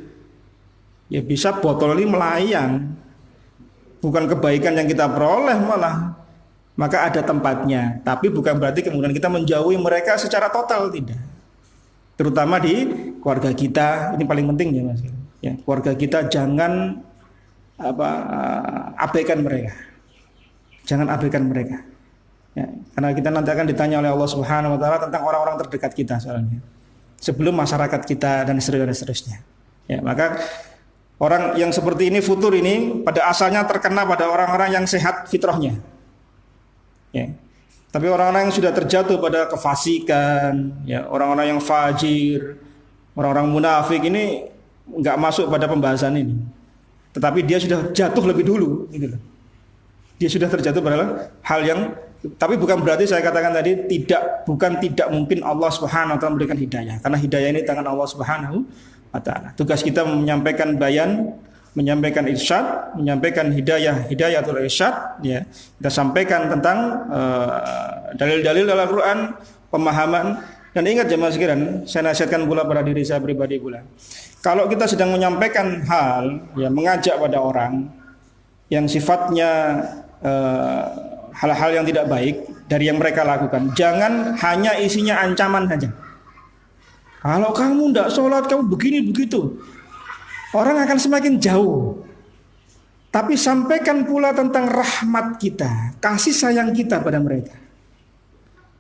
ya bisa botol ini melayang. Bukan kebaikan yang kita peroleh malah. Maka ada tempatnya, tapi bukan berarti kemudian kita menjauhi mereka secara total, tidak. Terutama di keluarga kita, ini paling penting ya mas. Ya, keluarga kita jangan abaikan mereka, jangan abaikan mereka. Ya, karena kita nanti akan ditanya oleh Allah Subhanahu Wa Taala tentang orang-orang terdekat kita soalnya, sebelum masyarakat kita dan seterusnya. Ya, maka orang yang seperti ini futur ini pada asalnya terkena pada orang-orang yang sehat fitrahnya. Ya. Tapi orang-orang yang sudah terjatuh pada kefasikan, ya, orang-orang yang fajir, orang-orang munafik ini nggak masuk pada pembahasan ini. Tetapi dia sudah jatuh lebih dulu, gitu loh. Dia sudah terjatuh pada hal yang, tapi bukan berarti saya katakan tadi bukan tidak mungkin Allah Subhanahu Wa Taala memberikan hidayah, karena hidayah ini tangan Allah Subhanahu Wa Taala. Tugas kita menyampaikan bayan, menyampaikan irsyad, menyampaikan hidayatul irsyad, ya. Kita sampaikan tentang dalil-dalil dalam Al-Qur'an, pemahaman. Dan ingat jemaah sekalian, saya nasihatkan pula pada diri saya pribadi pula. Kalau kita sedang menyampaikan hal, ya, mengajak pada orang yang sifatnya hal-hal yang tidak baik dari yang mereka lakukan, jangan hanya isinya ancaman saja. Kalau kamu tidak sholat, kamu begini begitu, orang akan semakin jauh. Tapi sampaikan pula tentang rahmat kita, kasih sayang kita pada mereka.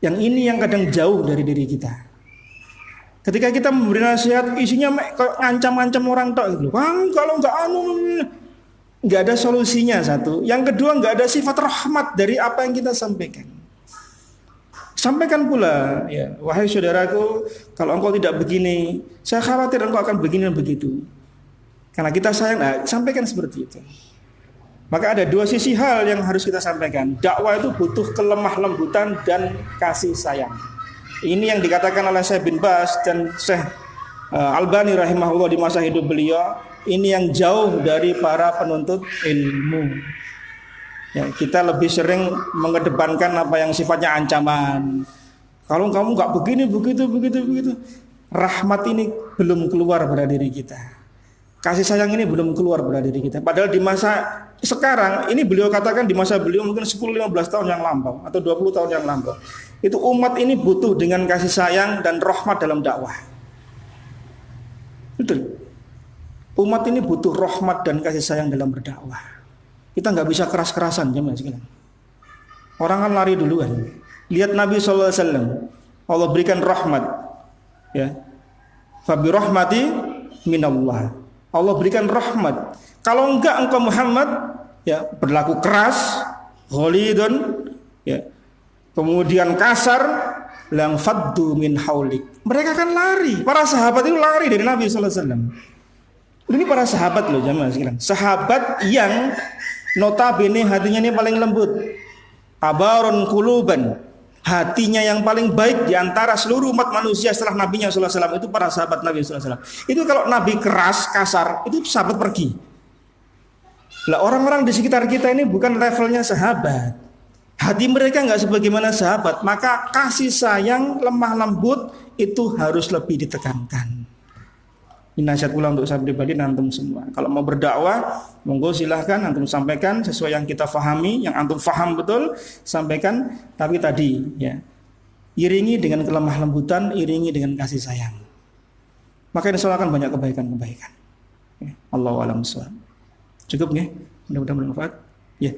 Yang ini yang kadang jauh dari diri kita. Ketika kita memberi nasihat, isinya ngancam-ngancam orang tok gitu. Kalau nggak ada solusinya satu. Yang kedua, nggak ada sifat rahmat dari apa yang kita sampaikan. Sampaikan pula, ya, wahai saudaraku, kalau engkau tidak begini, saya khawatir engkau akan begini dan begitu. Karena kita sayang, sampaikan seperti itu. Maka ada dua sisi hal yang harus kita sampaikan. Dakwah itu butuh kelemah lembutan dan kasih sayang. Ini yang dikatakan oleh Syekh bin Baz dan Syekh Albani rahimahullah di masa hidup beliau. Ini yang jauh dari para penuntut ilmu. Ya, kita lebih sering mengedepankan apa yang sifatnya ancaman. Kalau kamu nggak begini, begitu. Rahmat ini belum keluar pada diri kita. Kasih sayang ini belum keluar pada diri kita. Padahal di masa sekarang, ini beliau katakan di masa beliau mungkin 10-15 tahun yang lampau atau 20 tahun yang lampau. Itu umat ini butuh dengan kasih sayang dan rahmat dalam dakwah. Betul. Umat ini butuh rahmat dan kasih sayang dalam berdakwah. Kita nggak bisa keras-kerasan jemaah sekalian. Orang kan lari duluan. Lihat Nabi SAW, Allah berikan rahmat, ya. Fabi rahmati minallah. Allah berikan rahmat. Kalau enggak engkau Muhammad, ya, berlaku keras, ghalidun, ya, kemudian kasar, lang faddu min haulik. Mereka kan lari. Para sahabat itu lari dari Nabi SAW. Ini para sahabat loh jemaah sekalian. Sahabat yang notabene hatinya ini paling lembut. Tabarun quluban. Hatinya yang paling baik di antara seluruh umat manusia setelah Nabinya SAW itu para sahabat Nabi SAW. Itu kalau Nabi keras, kasar, itu sahabat pergi. Lah orang-orang di sekitar kita ini bukan levelnya sahabat. Hati mereka nggak sebagaimana sahabat. Maka kasih sayang, lemah lembut itu harus lebih ditekankan. Ini nasihat pula untuk saya pribadi dan antum semua. Kalau mau berdakwah, monggo silahkan antum sampaikan sesuai yang kita fahami, yang antum faham betul, sampaikan. Tapi tadi, ya, iringi dengan kelemah lembutan, iringi dengan kasih sayang. Maka insya Allah akan banyak kebaikan-kebaikan. Ya, Allahu a'lam bishawab. Cukup nggih? Mudah-mudahan bermanfaat. Ya.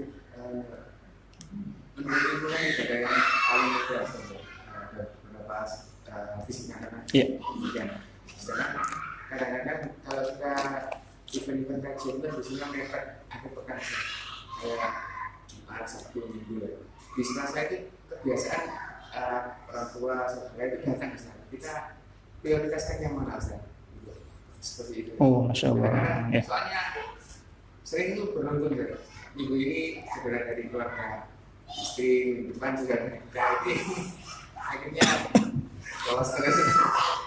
Iya. Kadang-kadang kalau kita event-event kajian itu biasanya mepet akhir pekan, kayak Jumat, Sabtu, Minggu. Di Selasa itu kebiasaan orang tua saudara itu datang ke sana. Kita prioritaskan yang mana Ustaz? Seperti itu. Oh, Masya Allah. Ya. Soalnya sering itu beruntung ya. Minggu ini saudara dari keluarga istri, depan juga dari ini. Akhirnya lolos terus.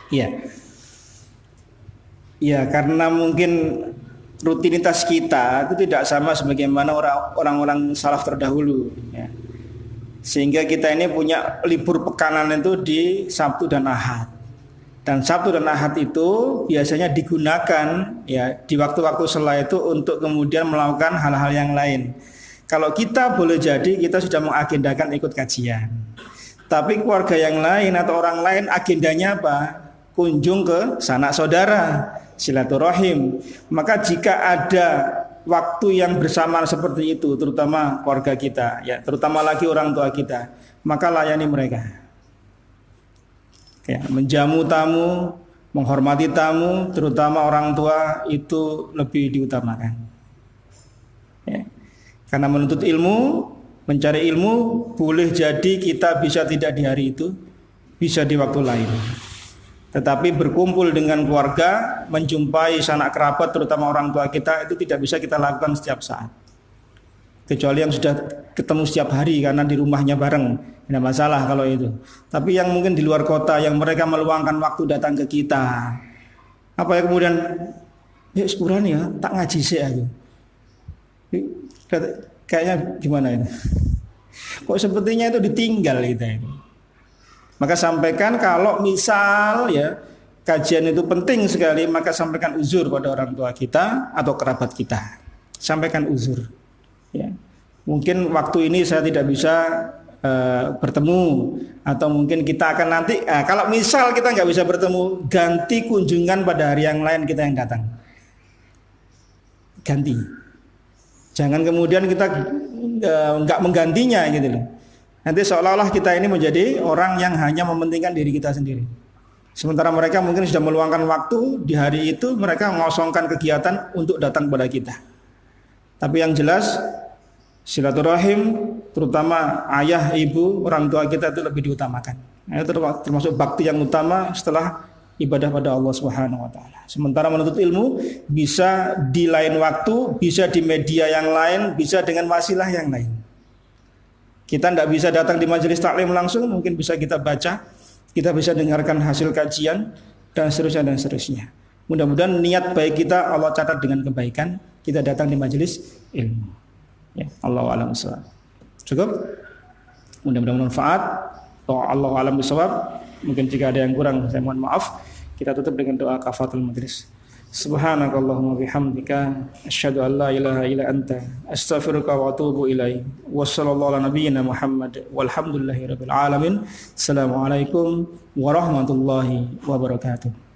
Iya. Ya, karena mungkin rutinitas kita itu tidak sama sebagaimana orang-orang salaf terdahulu, ya. Sehingga kita ini punya libur pekanan itu di Sabtu dan Ahad. Dan Sabtu dan Ahad itu biasanya digunakan, ya, di waktu-waktu sela itu untuk kemudian melakukan hal-hal yang lain. Kalau kita boleh jadi kita sudah mengagendakan ikut kajian. Tapi keluarga yang lain atau orang lain agendanya apa? Kunjung ke sanak saudara, silaturahim. Maka jika ada waktu yang bersamaan seperti itu, terutama keluarga kita, ya, terutama lagi orang tua kita, maka layani mereka. Ya, menjamu tamu, menghormati tamu, terutama orang tua itu lebih diutamakan. Ya. Karena menuntut ilmu, mencari ilmu, boleh jadi kita bisa tidak di hari itu, bisa di waktu lain. Tetapi berkumpul dengan keluarga, menjumpai sanak kerabat, terutama orang tua kita, itu tidak bisa kita lakukan setiap saat. Kecuali yang sudah ketemu setiap hari karena di rumahnya bareng, tidak masalah kalau itu. Tapi yang mungkin di luar kota, yang mereka meluangkan waktu datang ke kita, apa ya kemudian Ya sepurane ya, tak ngaji sih aku. Kayaknya gimana ini? Kok sepertinya itu ditinggal kita ini. Maka sampaikan kalau misal ya kajian itu penting sekali, maka sampaikan uzur pada orang tua kita atau kerabat kita. Sampaikan uzur. Ya. Mungkin waktu ini saya tidak bisa bertemu, atau mungkin kita akan nanti. Kalau misal kita nggak bisa bertemu, ganti kunjungan pada hari yang lain kita yang datang. Ganti. Jangan kemudian kita nggak menggantinya gitu loh. Nanti seolah-olah kita ini menjadi orang yang hanya mementingkan diri kita sendiri. Sementara mereka mungkin sudah meluangkan waktu di hari itu, mereka mengosongkan kegiatan untuk datang kepada kita. Tapi yang jelas silaturahim, terutama ayah, ibu, orang tua kita itu lebih diutamakan. Itu termasuk bakti yang utama setelah ibadah pada Allah Subhanahu wa taala. Sementara menuntut ilmu bisa di lain waktu, bisa di media yang lain, bisa dengan wasilah yang lain. Kita tidak bisa datang di majelis taklim langsung, mungkin bisa kita baca, kita bisa dengarkan hasil kajian dan seterusnya dan seterusnya. Mudah-mudahan niat baik kita Allah catat dengan kebaikan, kita datang di majelis ilmu. Ya, Allahu a'lam bishawab. Cukup? Mudah-mudahan manfaat. Allahu a'lam bishawab. Mungkin jika ada yang kurang saya mohon maaf. Kita tutup dengan doa kafaratul majlis. Subhanakallahumma bihamdika asyhadu an la ilaha illa anta astaghfiruka wa atubu ilaik. Wassallallahu ala nabiyyina Muhammad walhamdulillahirabbil alamin. Assalamualaikum warahmatullahi wabarakatuh.